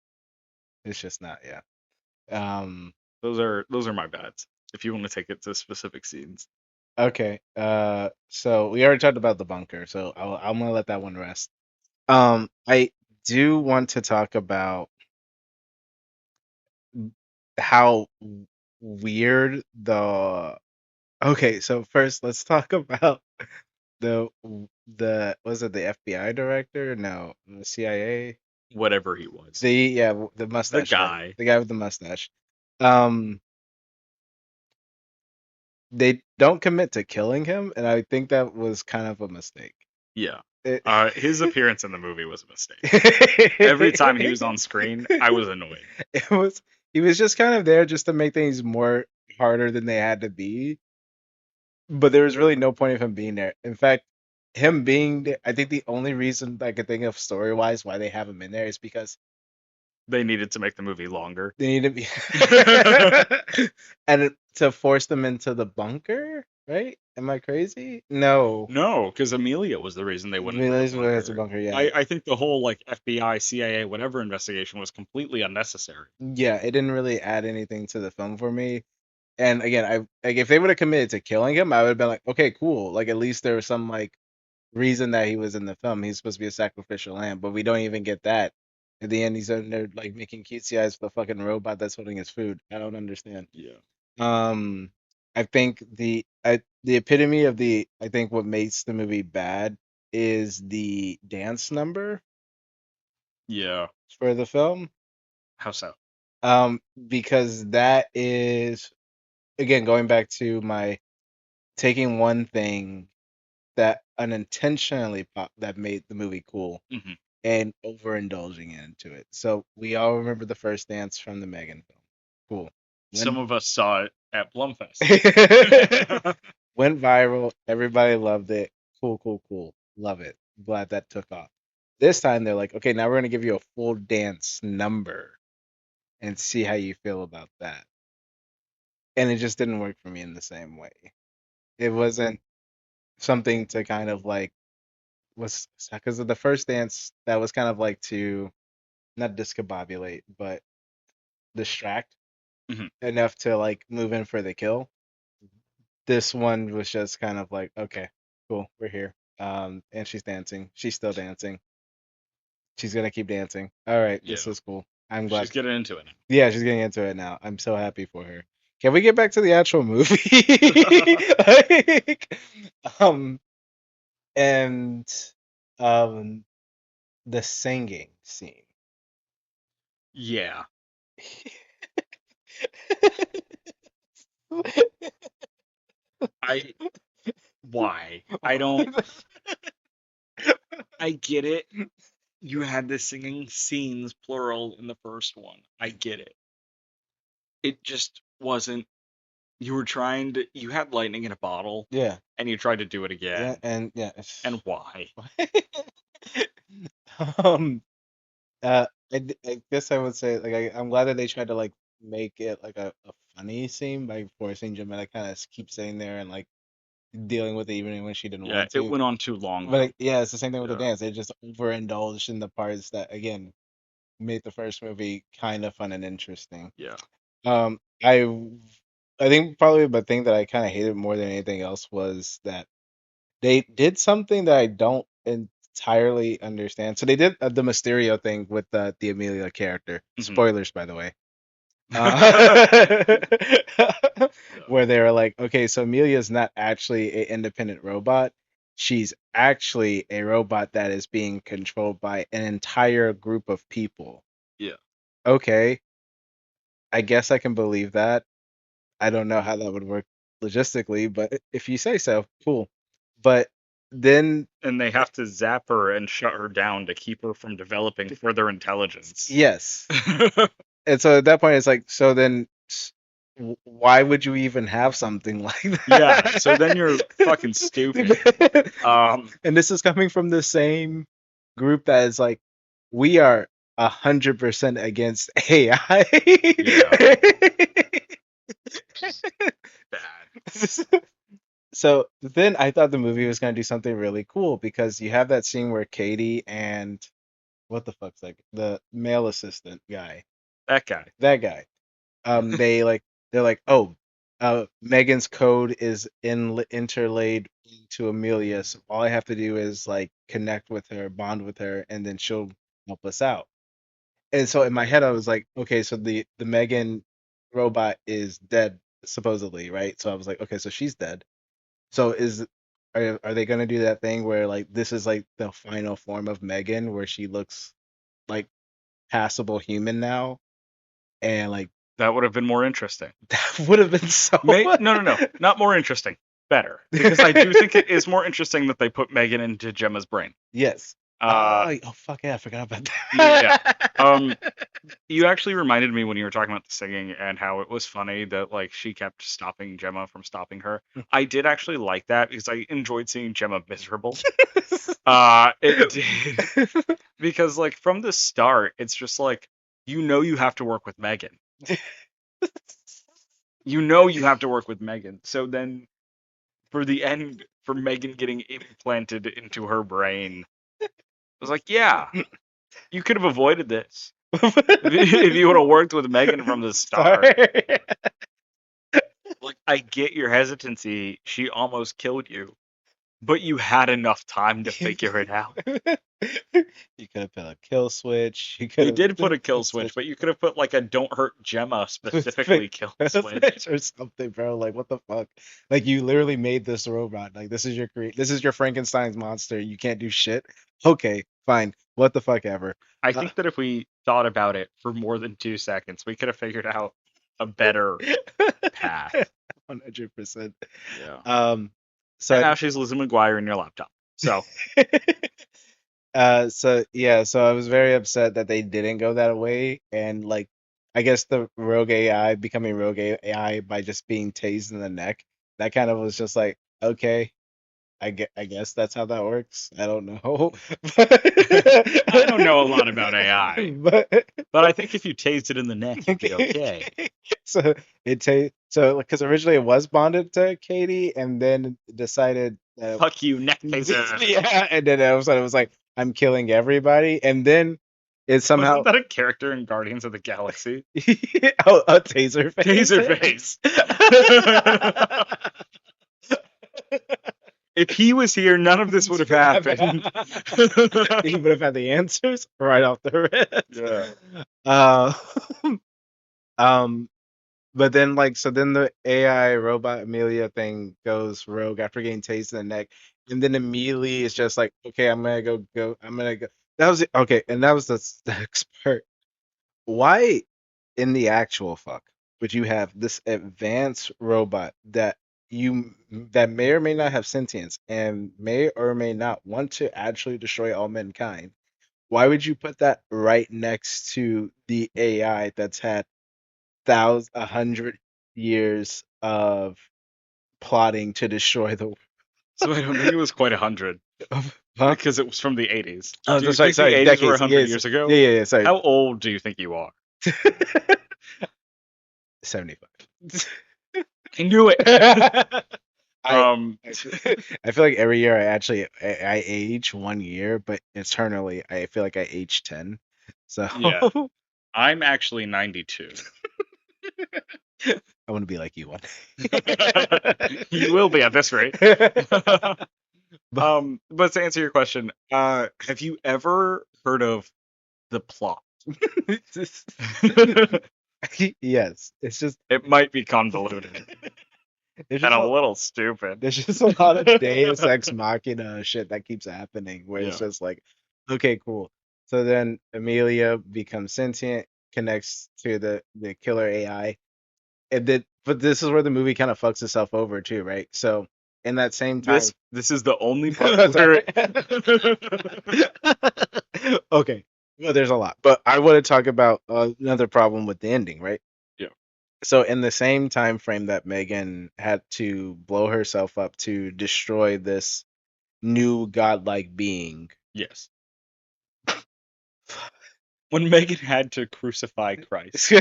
It's just not, yeah. Um, those are my bets. If you want to take it to specific scenes. okay. So we already talked about the bunker, so I'm gonna let that one rest. I do want to talk about how weird the. Okay, so first let's talk about the was it the FBI director? No, the CIA. Whatever he was. The The mustache guy, guy. the guy with the mustache. Um, they don't commit to killing him, and I think that was kind of a mistake. Yeah. It, His appearance in the movie was a mistake. Every time he was on screen, I was annoyed. it was he was just kind of there just to make things more harder than they had to be, but there was really no point of him being there. In fact, him being there, I think the only reason I could think of story wise why they have him in there is because They needed to make the movie longer. they need to be and to force them into the bunker, right? Am I crazy? No. No, because Amelia was the reason they went into the Realize what it's a bunker. bunker, yeah. I think the whole like FBI, CIA, whatever investigation was completely unnecessary. Yeah, it didn't really add anything to the film for me. And again, I like if they would have committed to killing him, I would have been like, okay, cool. Like at least there was some like reason that he was in the film. He's supposed to be a sacrificial lamb, but we don't even get that. At the end, he's in there like making cutesy eyes with a fucking robot that's holding his food. I don't understand. Yeah. Um, I think the epitome of the I think what makes the movie bad is the dance number Yeah. for the film. How so? Because that is again going back to my taking one thing that unintentionally that made the movie cool Hmm. and overindulging into it. So we all remember the first dance from the Megan film. Cool. Some Went of us saw it at Blumfest. went viral. Everybody loved it. Cool, cool, cool. Love it. Glad that took off. This time they're like, okay, now we're gonna give you a full dance number and see how you feel about that. And it just didn't work for me in the same way. It wasn't something to kind of like was because of the first dance that was kind of like to not discombobulate but distract Hmm. enough to like move in for the kill. This one was just kind of like, okay, cool, we're here. And she's dancing. She's still dancing. She's gonna keep dancing. All right, this Yeah. is cool. I'm glad. She's getting into it Yeah, she's getting into it now. I'm so happy for her. Can we get back to the actual movie? now. Like, um, and um, the singing scene. Yeah. I why? I don't I get it. You had the singing scenes plural in the first one. I get it. It just wasn't you were trying to you had lightning in a bottle Yeah, and you tried to do it yeah, again. and yeah. And why? um, I guess I would say like I'm glad that they tried to like make it like a funny scene by forcing Jamila kind of keep sitting there and like dealing with it even when she didn't Yeah, want it to. went on too long But though. like, yeah, it's the same thing with the Yeah. dance. They just overindulged in the parts that again made the first movie kind of fun and interesting. Yeah. Um, I I think probably the thing that I kind of hated more than anything else was that they did something that I don't entirely understand. So they did the Mysterio thing with the Amelia character. Hmm. Spoilers, by the way. Uh, Yeah. where they were like, okay, so Amelia's not actually an independent robot. She's actually a robot that is being controlled by an entire group of people. Yeah. Okay, I guess I can believe that. I don't know how that would work logistically, but if you say so, cool. But then, And they have to zap her and shut her down to keep her from developing further intelligence. yes. And so at that point, it's like, so then why would you even have something like Yeah, so then that? you're fucking stupid. And this is coming from the same group that is like, we are 100% against AI. Yeah, just bad. So then I thought the movie was going to do something really cool because you have that scene where Katie and what the fuck's that? The male assistant guy. That guy. That guy. They're like, oh, Megan's code is interlaid into Amelia, so all I have to do is like connect with her, bond with her, and then she'll help us out. And so in my head, I was like, okay, so the Megan robot is dead supposedly, right? So I was like, okay, so she's dead. So are they gonna do that thing where like this is like the final form of Megan, where she looks like passable human now, and like That would have been more interesting. that would have been so. No, not more interesting. Better, because I do think it is more interesting that they put Megan into Gemma's brain. Yes. Uh, Oh fuck yeah, I forgot about yeah. that. You actually reminded me when you were talking about the singing and how it was funny that like she kept stopping Gemma from stopping her. I did actually like that because I enjoyed seeing Gemma miserable. It did because like from the start, it's just like you have to work with Megan. You have to work with Megan. So then for the end, for Megan getting implanted into her brain, I was like, yeah, you could have avoided this if you would have worked with Megan from the start. Sorry. Like, I get your hesitancy. She almost killed you, but you had enough time to figure it out. You could have put a kill switch. You could They have did put a kill switch, but you could have put like a don't hurt Gemma specifically kill switch. or something, bro. Like what the fuck? Like you literally made this robot. Like this is your this is your Frankenstein's monster. You can't do shit. Okay, fine. What the fuck ever. I Uh, think that if we thought about it for more than 2 seconds, we could have figured out a better path. 100%. Yeah. Um, And so now she's Lizzie McGuire in your laptop. So so yeah, so I was very upset that they didn't go that way, and like I guess the rogue AI becoming rogue AI by just being tased in the neck, that kind of was just like, okay, I guess that's how that works. I don't know. I don't know a lot about AI, But but I think if you tased it in the neck, you'd be okay. so so because originally it was bonded to Katie, and then decided that Fuck you, neck taser. yeah, and then all of a sudden it was like I'm killing everybody, and then it somehow Wasn't that a character in Guardians of the Galaxy? oh, a taser face. Taser face. If he was here, none of this would have happened. He would have had the answers right off the rip. Yeah. Uh, um, but then like so then the AI robot Amelia thing goes rogue after getting tased in the neck, and then immediately it's just like, okay, I'm gonna go. That was it. Okay, and that was the next part. Why in the actual fuck would you have this advanced robot that may or may not have sentience and may or may not want to actually destroy all mankind? Why would you put that right next to the AI that's had 100 years of plotting to destroy the world? So I don't think it was quite 100 Huh? because it was from the 80s. Oh, Do you sorry, think the sorry, 80s were decades. 100 Yes, years ago? yeah, sorry. How old do you think you are? 75. I knew it. I Um, I feel like every year I age 1 year, but internally I feel like I age 10. So yeah, I'm actually 92. I want to be like you one You will be at this rate. day. But But to answer your question, have you ever heard of the plot? yes, it's just It might be convoluted there's and just a a, little stupid. there's just a lot of Deus Ex Machina shit that keeps happening where it's Yeah. just like, okay, cool. So then Amelia becomes sentient, connects to the killer AI, and then but this is where the movie kind of fucks itself over too, right? So in that same time, This is the only part where okay, well, there's a lot, but I want to talk about another problem with the ending, right? yeah. So in the same time frame that Megan had to blow herself up to destroy this new godlike being, Yes. When Megan had to crucify Christ.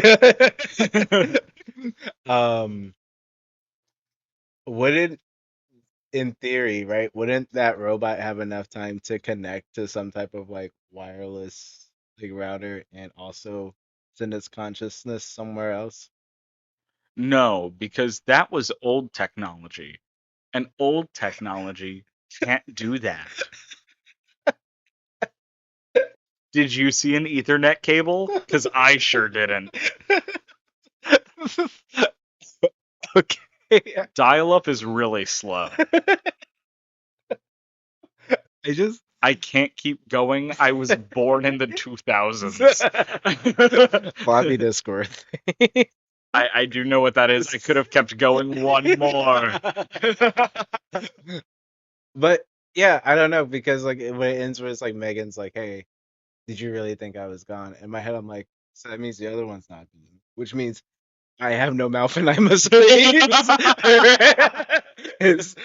um, would it in theory, right? Wouldn't that robot have enough time to connect to some type of like wireless like router and also send its consciousness somewhere else? No, because that was old technology, and old technology can't do that. Did you see an Ethernet cable? Because I sure didn't. Okay. Dial up is really slow. I just I can't keep going. I was born in the 2000s. floppy disk worth. I do know what that is. I could have kept going one more. But yeah, I don't know because like when it ends with it's like Megan's like, "Hey, did you really think I was gone?" In my head, I'm like, "So that means the other one's not gone, which means I have no mouth and I must freeze." Is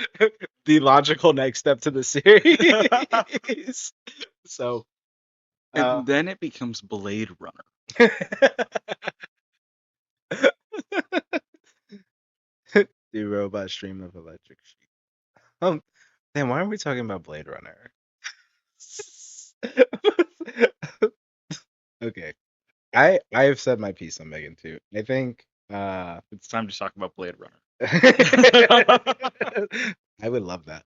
the logical next step to the series. So, uh, And then it becomes Blade Runner. the robot stream of electric sheep. Um, then why are we talking about Blade Runner? Okay. I've said my piece on Megan too. I think It's time to talk about Blade Runner. I would love that.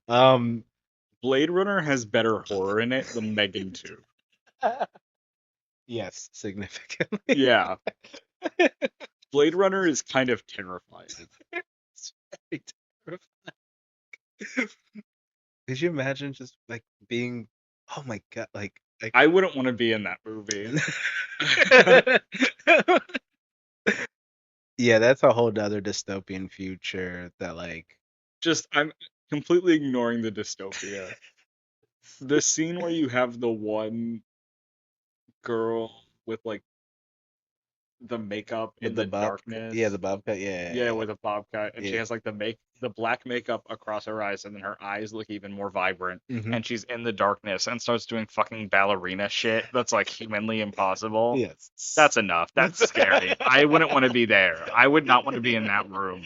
Blade Runner has better horror in it than Megan 2. Yes, significantly. Yeah, Blade Runner is kind of terrifying. It's very terrifying. Could you imagine just like being oh my god, like I wouldn't want to be in that movie. yeah, that's a whole other dystopian future that like Just, I'm completely ignoring the dystopia. The scene where you have the one girl with like the makeup in with the the bob yeah, the darkness. bob cut, yeah, Yeah, yeah, with a bob cut, and she yeah. has like the black makeup across her eyes, and then her eyes look even more vibrant, Hmm. and she's in the darkness and starts doing fucking ballerina shit that's like humanly impossible. Yes. That's enough. That's scary. I wouldn't want to be there. I would not want to be in that room.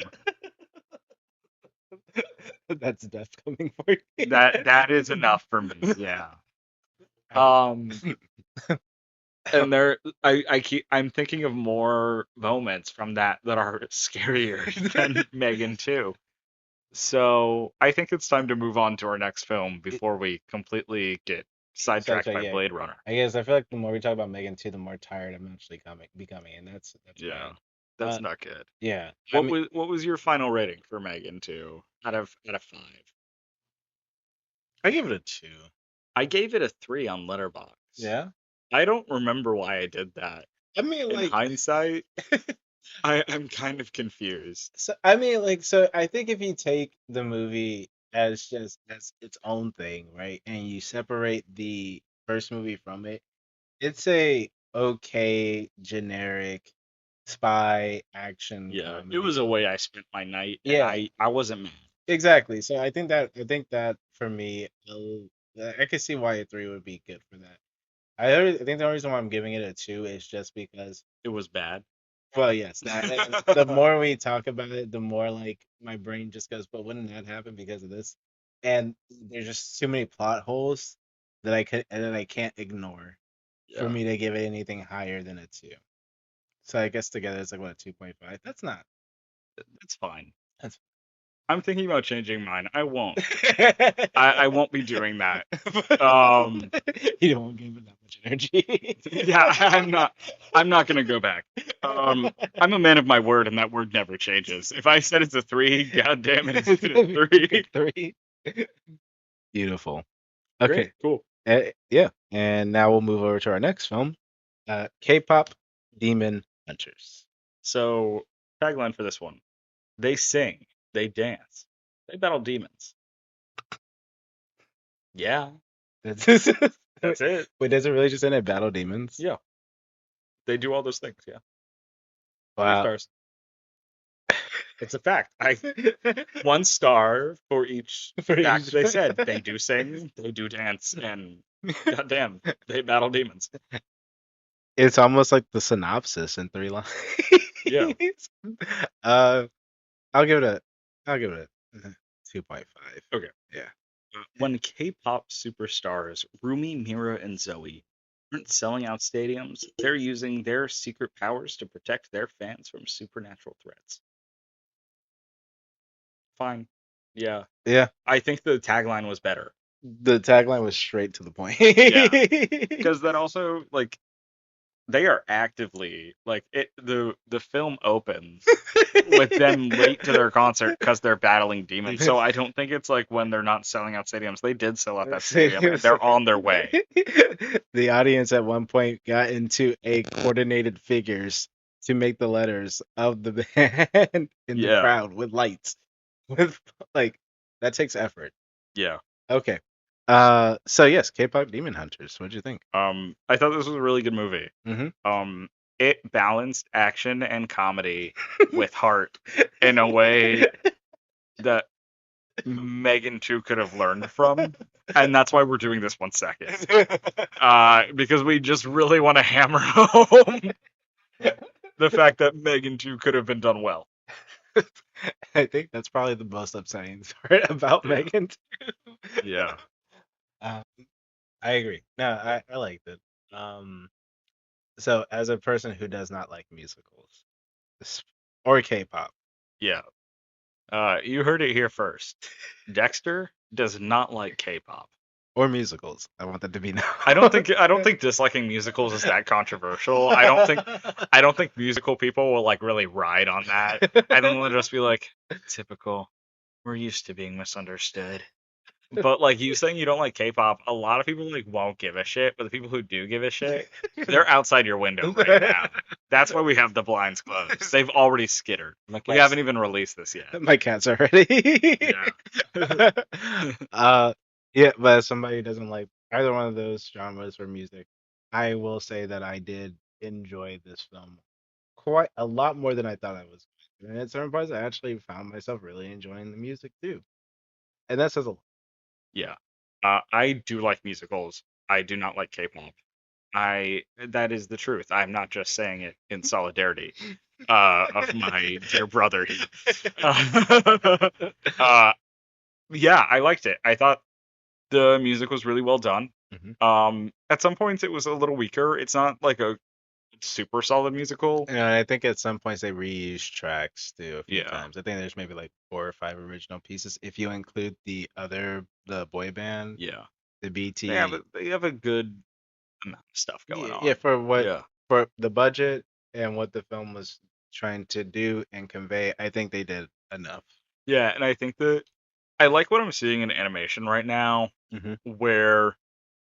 That's death coming for you. That is enough for me. Yeah. Um, and there, I'm thinking of more moments from that are scarier than Megan 2. So I think it's time to move on to our next film before we completely get sidetracked Sidetrack, by yeah. Blade Runner. I guess I feel like the more we talk about Megan too, the more tired I'm actually becoming, and that's Yeah, bad. that's not good. Yeah. I What mean, was your final rating for Megan 2 out of 5? I give it a two. I gave it a 3 on Letterboxd. Yeah. I don't remember why I did that. I mean, In like, hindsight, I'm kind of confused. so I mean, like, so I think if you take the movie as just as its own thing, right, and you separate the first movie from it, it's a okay generic spy action Yeah, it was comedy. a way I spent my night, and Yeah, I wasn't mad. exactly. So I think that for me, I could see why a three would be good for that. I think the only reason why I'm giving it a two is just because, It was bad. well, yes, that and the more we talk about it, the more like my brain just goes, but wouldn't that happen because of this? And there's just too many plot holes that I can't ignore for Yeah, me to give it anything higher than a two. So I guess together it's like what 2.5. That's not. that's fine. That's I'm thinking about changing mine. I won't. I won't be doing that. Um, you don't want to give it that much energy. yeah, I'm not gonna go back. I'm a man of my word, and that word never changes. If I said it's a 3, god damn it, it's been a 3. Three. Beautiful. Great, Okay. cool. Yeah. And now we'll move over to our next film, K-pop Demon Hunters. So, tagline for this one: They sing, they dance, they battle demons. Yeah, That's that's it. Wait, does it really just end at battle demons? Yeah, they do all those things. Yeah, 4 Wow. stars. It's a fact. I 1 star for each For fact each. they said. They do sing, they do dance, and goddamn, they battle demons. It's almost like the synopsis in three lines. Yeah. Uh, I'll give it a. I'll give it a. 2.5. Okay. Yeah. When K-pop superstars Rumi, Mira, and Zoe aren't selling out stadiums, they're using their secret powers to protect their fans from supernatural threats. Fine. Yeah. Yeah. I think the tagline was better. The tagline was straight to the point. Yeah. Because that also, like, they are actively like the film opens with them late to their concert because they're battling demons. So I don't think it's like when they're not selling out stadiums. They did sell out that stadium and they're on their way. The audience at one point got into a coordinated figures to make the letters of the band in the Yeah. crowd with lights. With like that takes effort. Yeah. Okay. So yes, K-pop Demon Hunters. What'd you think? I thought this was a really good movie. Mm-hmm. It balanced action and comedy with heart in a way that Megan 2 could have learned from. And that's why we're doing this 1 second. Because we just really want to hammer home the fact that Megan 2 could have been done well. I think that's probably the most upsetting part about Yeah. Megan. Yeah. Um, I agree. No, I liked it. Um, so as a person who does not like musicals or K-pop Yeah. You heard it here first. Dexter does not like K-pop. or musicals, I want that to be known. I don't think disliking musicals is that controversial. I don't think musical people will like really ride on that. I think they'll just be like, typical. We're used to being misunderstood. But like you saying you don't like K-pop, a lot of people like won't give a shit, but the people who do give a shit, they're outside your window right now. That's why we have the blinds closed. They've already skittered. We haven't even released this yet. My cats are ready. Yeah. uh, yeah, but as somebody who doesn't like either one of those genres or music, I will say that I did enjoy this film quite a lot more than I thought I was. And at certain parts, I actually found myself really enjoying the music too, and that says a lot. Yeah. I do like musicals. I do not like K-pop. That is the truth. I'm not just saying it in solidarity of my dear brother here. Uh, yeah, I liked it. I thought the music was really well done. Mhm. At some points it was a little weaker. It's not like a super solid musical. And I think at some points they reused tracks too a few Yeah, times. I think there's maybe like 4 or 5 original pieces if you include the boy band, yeah. the BT. They have a good amount of stuff going Yeah, yeah, on. Yeah, for the budget and what the film was trying to do and convey, I think they did enough. yeah, and I think that I like what I'm seeing in animation right now, Hmm. where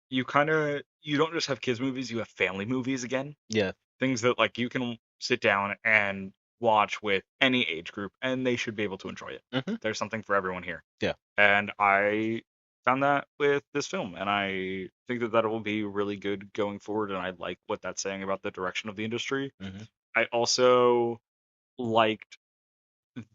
you don't just have kids movies, you have family movies again. Yeah. Things that like you can sit down and watch with any age group and they should be able to enjoy it. Hmm. There's something for everyone here. Yeah. And I found that with this film and I think that will be really good going forward and I like what that's saying about the direction of the industry. Hmm. I also liked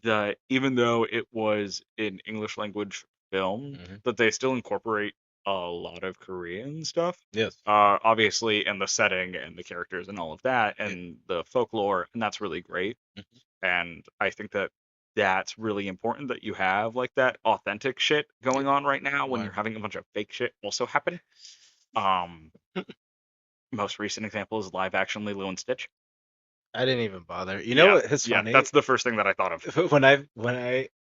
that even though it was an English language film, Hmm. that they still incorporate a lot of Korean stuff. Yes. Obviously, in the setting and the characters and all of that, Yeah. and the folklore, and that's really great. Mhm. And I think that that's really important that you have like that authentic shit Yeah. going on right now when you're One. having a bunch of fake shit also happen. Um, Most recent example is live action Lilo and Stitch. I didn't even bother. You know Yeah, what is yeah, funny? that's the first thing that I thought of.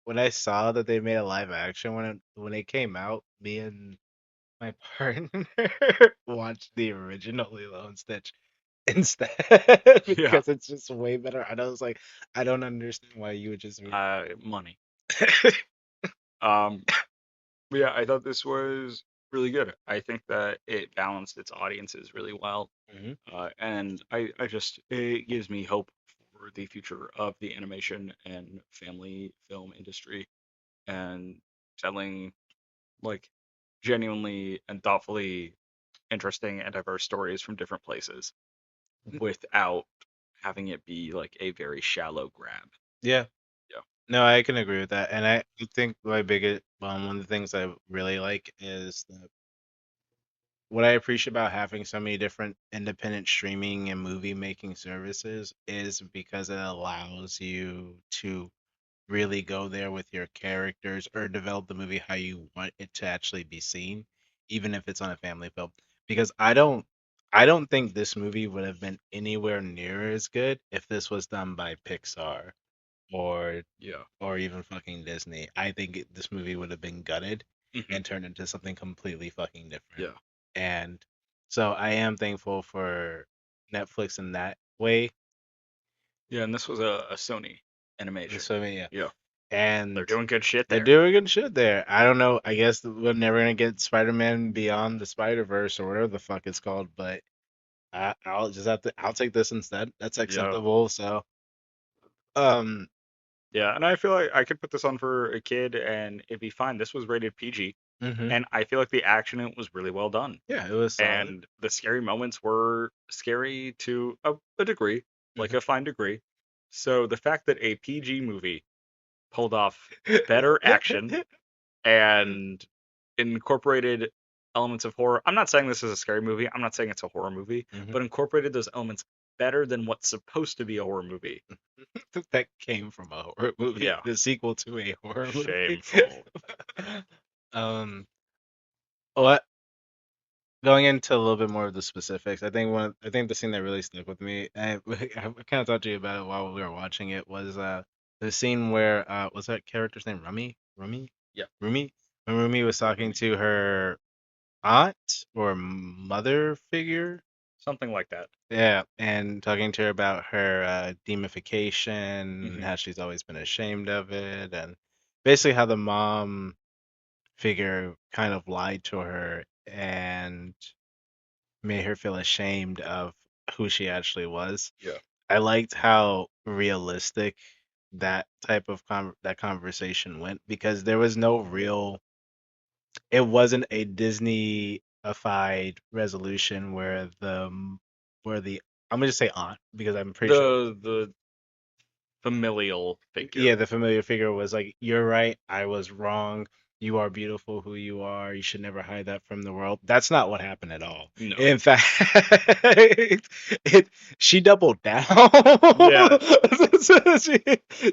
When I saw that they made a live action when it came out, me and my partner watched the original Lilo and Stitch instead Yeah, because it's just way better. And I was like, I don't understand why you would just money. Um, But yeah, I thought this was really good. I think that it balanced its audiences really well. Mhm. And I just, it gives me hope for the future of the animation and family film industry and telling like genuinely and thoughtfully interesting and diverse stories from different places without having it be like a very shallow grab. Yeah, Yeah. no, I can agree with that. And I think my biggest one of the things I really like is what I appreciate about having so many different independent streaming and movie making services is because it allows you to really go there with your characters or develop the movie how you want it to actually be seen, even if it's on a family film. Because I don't think this movie would have been anywhere near as good if this was done by Pixar or Yeah. or even fucking Disney. I think this movie would have been gutted Hmm. and turned into something completely fucking different. Yeah. And so I am thankful for Netflix in that way. Yeah, and this was a Sony animation. So yeah, Yeah. They're and doing good shit they're there. doing good shit there. I don't know. I guess we're never gonna get Spider-Man Beyond the Spider-Verse or whatever the fuck it's called, but I'll just have to. I'll take this instead. That's Yeah. acceptable. So, um, Yeah, and I feel like I could put this on for a kid and it'd be fine. This was rated PG, hmm and I feel like the action in it was really well done. yeah, it was solid. And the scary moments were scary to a degree, like hmm a fine degree. So the fact that a PG movie pulled off better action and incorporated elements of horror. I'm not saying this is a scary movie. I'm not saying it's a horror movie, hmm but incorporated those elements better than what's supposed to be a horror movie. that came from a horror movie, Yeah, the sequel to a horror movie. shameful. um, what going into a little bit more of the specifics, I think the scene that really stuck with me, I kind of talked to you about it while we were watching it, was the scene where was that character's name Yeah, Rumi? When Rumi was talking Rumi. to her aunt or mother figure, Something like that. yeah, and talking to her about her demification, Hmm. how she's always been ashamed of it, and basically how the mom figure kind of lied to her and made her feel ashamed of who she actually was. Yeah. I liked how realistic that type of that conversation went because there was no real, it wasn't a Disney-ified resolution where the I'm gonna just say aunt because I'm pretty sure it was, The familial yeah, figure. the familiar figure was like, "You're right, I was wrong. You are beautiful who you are. You should never hide that from the world." That's not what happened at all. No. In fact, she doubled down. Yeah. she,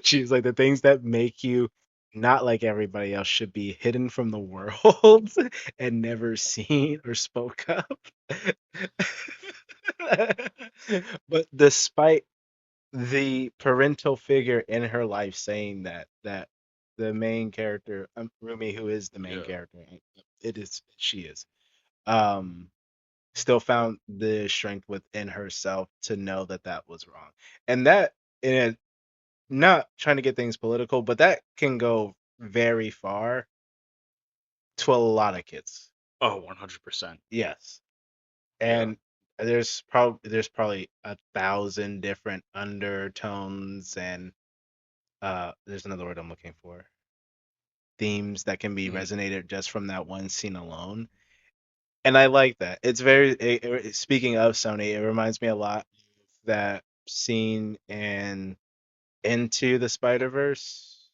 she's like, the things that make you not like everybody else should be hidden from the world and never seen or spoke of. But despite the parental figure in her life saying that the main character, Rumi, who is the main Yeah. character, it is she is, um, still found the strength within herself to know that that was wrong, and that in a, not trying to get things political, but that can go very far to a lot of kids. Oh, 100%. Yes, Yeah. and there's probably 1,000 different undertones and there's another word I'm looking for. Themes that can be Mm. resonated just from that one scene alone. And I like that. It's very speaking of Sony, it reminds me a lot of that scene in Into the Spider-Verse.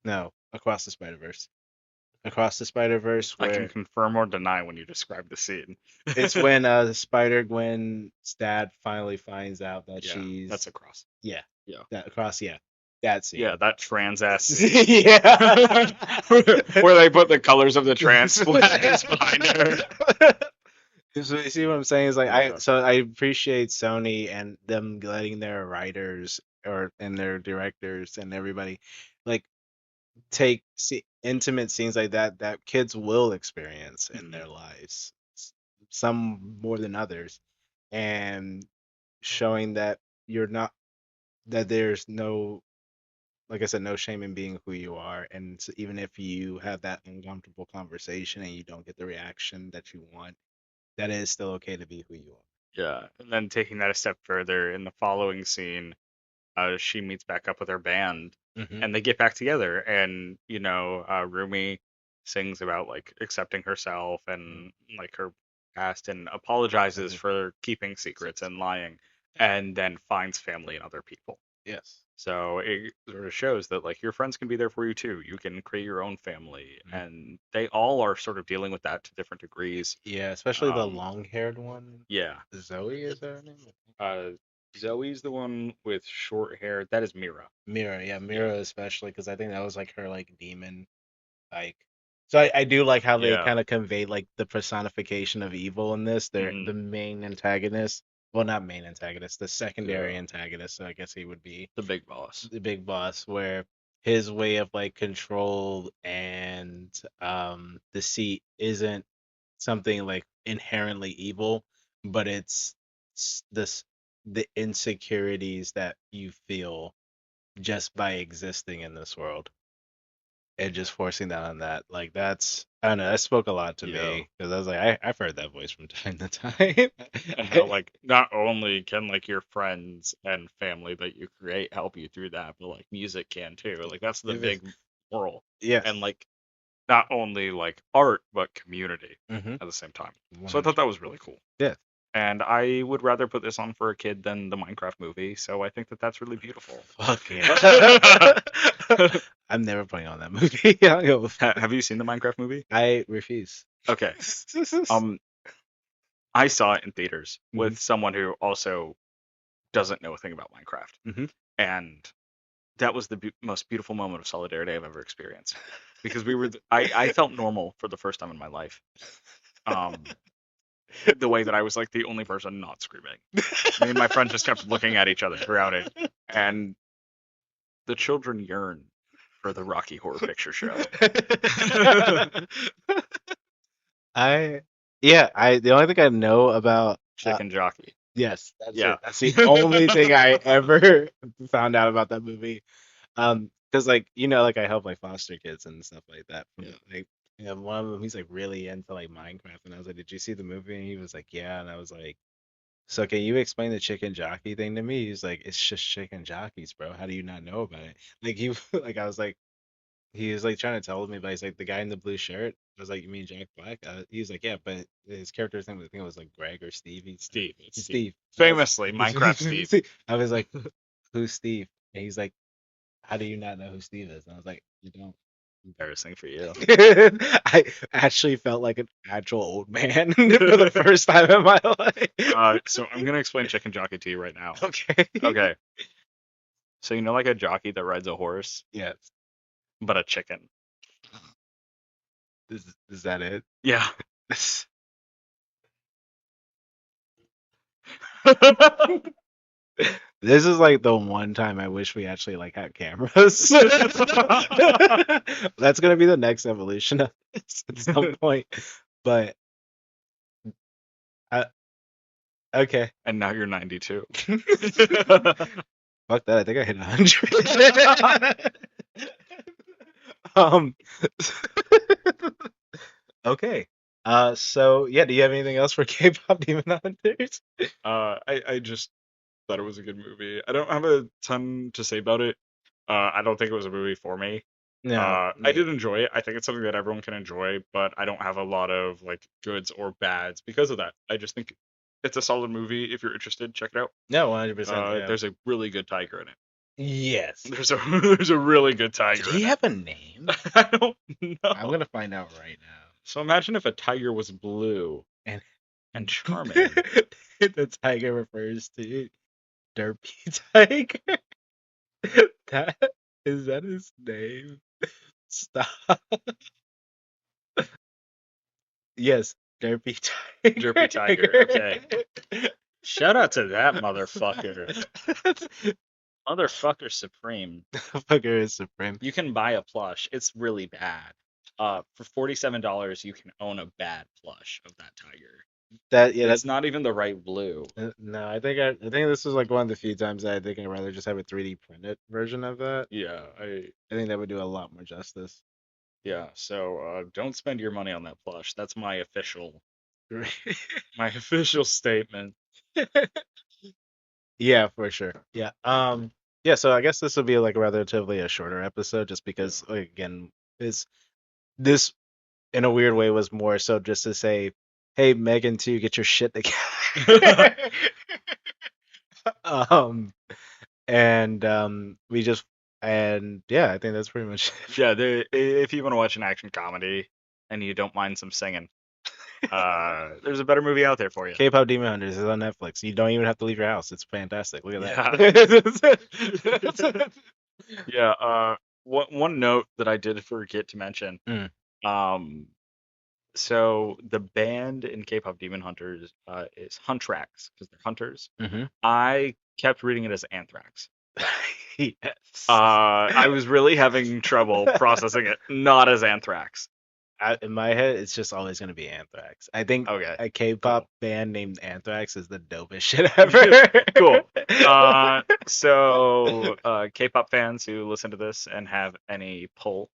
No, Across the Spider-Verse. Across the Spider-Verse I can where confirm or deny when you describe the scene. it's when Spider-Gwen's dad finally finds out that Yeah, that's she's, across. yeah, Yeah. that across, yeah, that scene. Yeah, that trans ass scene. Yeah. Where they put the colors of the trans flags behind her. So you see what I'm saying is like Yeah. I appreciate Sony and them letting their writers or and their directors and everybody like take intimate scenes like that kids will experience in Hmm. their lives, some more than others, and showing that you're not, that there's no, like I said, no shame in being who you are. And even if you have that uncomfortable conversation and you don't get the reaction that you want, that is still okay to be who you Yeah. And then taking that a step further in the following scene, she meets back up with her band are. Hmm and they get back together. And, Rumi sings about like accepting herself and like her past and apologizes hmm for keeping secrets and lying and then finds family in other people. Yes. So it sort of shows that like your friends can be there for you too. You can create your own family, Mhm. and they all are sort of dealing with that to different degrees. Yeah, especially the Um, long-haired one. yeah, Zoe is that her name? uh, Zoe's the one with short hair. That is Mira. Mira, yeah, Yeah. Mira especially because I think that was like her like demon like. So I do like how they Yeah. kind of convey like the personification of evil in this. They're Hmm. the main antagonist. Well, not main antagonist, the The secondary antagonist. So I guess he would be the big boss. the big boss, where his way of like control and deceit isn't something like inherently evil, but it's this the insecurities that you feel just by existing in this world and just forcing that on that. Like that's I don't know, that spoke a lot to Yeah. me because I was like, I've heard that voice from time to time. And how like not only can like your friends and family that you create help you through that, but like music can too. Like that's the If it- big moral. And yes. like not only like art but community Mm-hmm. at the same time. So I thought 100. that was really cool. Yes. And I would rather put this on for a kid than the Minecraft movie, so I think that that's really beautiful. Fuck yeah. I'm never putting on that movie. I don't give a fuck. Have you seen the Minecraft movie? I refuse. Okay. Um, I saw it in theaters Hmm. with someone who also doesn't know a thing about Minecraft, Hmm. and that was the most beautiful moment of solidarity I've ever experienced because I felt normal for the first time in my life. Um, the way that I was like the only person not screaming. Me and my friend just kept looking at each other throughout it, and the children yearn for the Rocky Horror Picture Show. I yeah, I the only thing I know about Chicken Jockey. yes, that's Yeah. it. That's the only thing I ever found out about that movie. Because like like I help like foster kids and stuff like that. From Yeah. like one of them, he's like really into like Minecraft, and I was like, "Did you see the movie?" And he was like, "Yeah," and I was like, "So can you explain the chicken jockey thing to me?" He's like, "It's just chicken jockeys, bro. How do you not know about it?" Like he like I was like. He was like trying to tell me, but he's like the guy in the blue shirt. I was like, "You mean Jack Black?" He was like, "Yeah," but his character's name I think it was like Greg or Steve. Steve. It's Steve. Steve. Famously, Minecraft Steve. I was like, "Who's Steve?" And he's like, "How do you not know who Steve is?" And I was like, "You don't." Embarrassing for you. I actually felt like an actual old man for the first time in my life. So I'm gonna explain Chicken Jockey to you right now. Okay. Okay. So you know like a jockey that rides a horse, Yes. but a chicken. Is that it? Yeah. This is like the one time I wish we actually like had cameras. That's gonna be the next evolution of this at some point. But uh, okay. And now you're 92. Fuck that. I think I hit 100. Um okay. So yeah, do you have anything else for K-pop Demon Hunters? I just thought it was a good movie. I don't have a ton to say about it. I don't think it was a movie for me. No, I me. did enjoy it. I think it's something that everyone can enjoy, but I don't have a lot of like goods or bads because of that. I just think it's a solid movie. If you're interested, check it out. No, 100%. Yeah. There's a really good tiger in it. Yes. There's a there's a really good Did tiger he in it. have a name? I don't I'm know. gonna find out right now. So imagine if a tiger was blue And and charming. the tiger refers to Derpy Tiger. That is that his name? Stop. Yes, Derpy Tiger. Derpy Tiger. Okay. Shout out to that motherfucker. Motherfucker Supreme. Fucker is supreme. You can buy a plush. It's really bad. For $47, you can own a bad plush of that tiger. That yeah, It's that's not even the right blue. no. I think this was like one of the few times that I think I'd rather just have a 3D printed version of that. Yeah, I think that would do a lot more justice. yeah. So don't spend your money on that plush. That's my official statement. Yeah, for sure. Yeah. Yeah, so I guess this will be like relatively a shorter episode just Yeah. because like, again, this in a weird way was more so just to say, "Hey, Megan, too, get your shit together." um and we just and yeah, I think that's pretty much it. Yeah. If you want to watch an action comedy and you don't mind some singing, There's a better movie out there for you. K-pop Demon Hunters is on Netflix. You don't even have to leave your house. It's fantastic. Look at Yeah. that. Yeah. One note that I did forget to mention. Mm, Um, so the band in K-pop Demon Hunters is Huntrax because they're hunters. hmm I kept reading it as Anthrax. Yes. I was really having trouble processing it, not as Anthrax. In my head, it's just always going to be Anthrax. I think Okay, a K-pop cool. band named Anthrax is the dopest shit ever. Cool. So K-pop fans who listen to this and have any pull,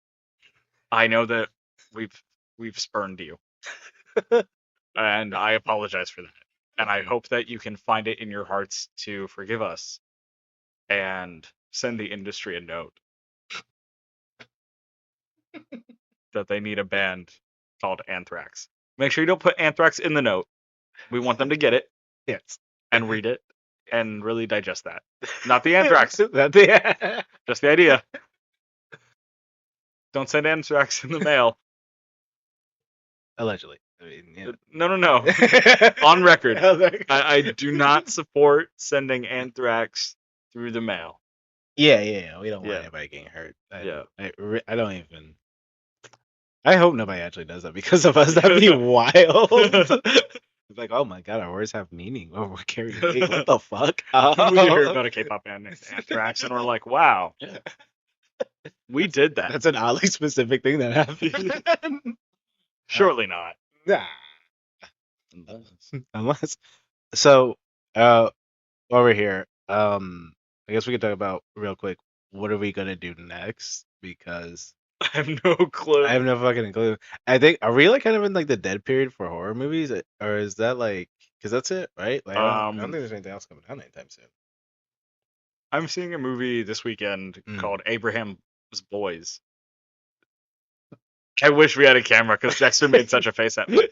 I know that we've we've spurned you, and I apologize for that. And I hope that you can find it in your hearts to forgive us and send the industry a note that they need a band called Anthrax. Make sure you don't put Anthrax in the note. We want them to get it Yes. and read it and really digest that. Not the Anthrax, Yeah. just the idea. Don't send Anthrax in the mail. Allegedly. I mean, No, no, no. On record, I do not support sending Anthrax through the mail. Yeah. We don't want Yeah, anybody getting hurt. yeah. I don't even. I hope nobody actually does that because of us. That'd be wild. It's like, oh my god, our words have meaning. Oh, we're carrying weight. What the fuck? We hear about a K-pop band named Anthrax, and we're like, wow, we did that. That's an oddly specific thing that happened. Surely not. Nah. Unless. So, over here, I guess we could talk about real quick. What are we gonna do next? Because I have no clue. I have no fucking clue. I think are we like kind of in like the dead period for horror movies, or is that like because that's it, right? Like I don't think there's anything else coming out anytime soon. I'm seeing a movie this weekend Mm. called Abraham's Boys. I wish we had a camera because Dexter made such a face at me.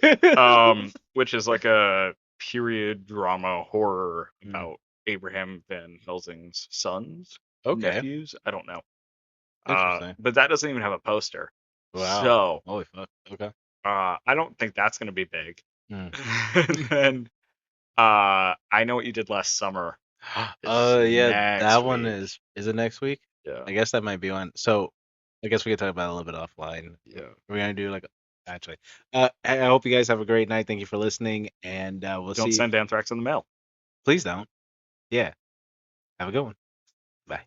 Which is like a period drama horror Mm. about Abraham Van Helsing's sons, Okay, nephews. I don't know. interesting. But that doesn't even have a poster. Wow, So holy fuck. Okay. I don't think that's gonna be big. Mm. And then I Know What You Did Last Summer is Yeah, next that one week. is it next week? Yeah. I guess that might be one. So I guess we could talk about it a little bit offline. Yeah. We're gonna do like actually. I hope you guys have a great night. Thank you for listening, and we'll Don't see. send Anthrax in the mail. Please don't. Yeah. Have a good one. Bye.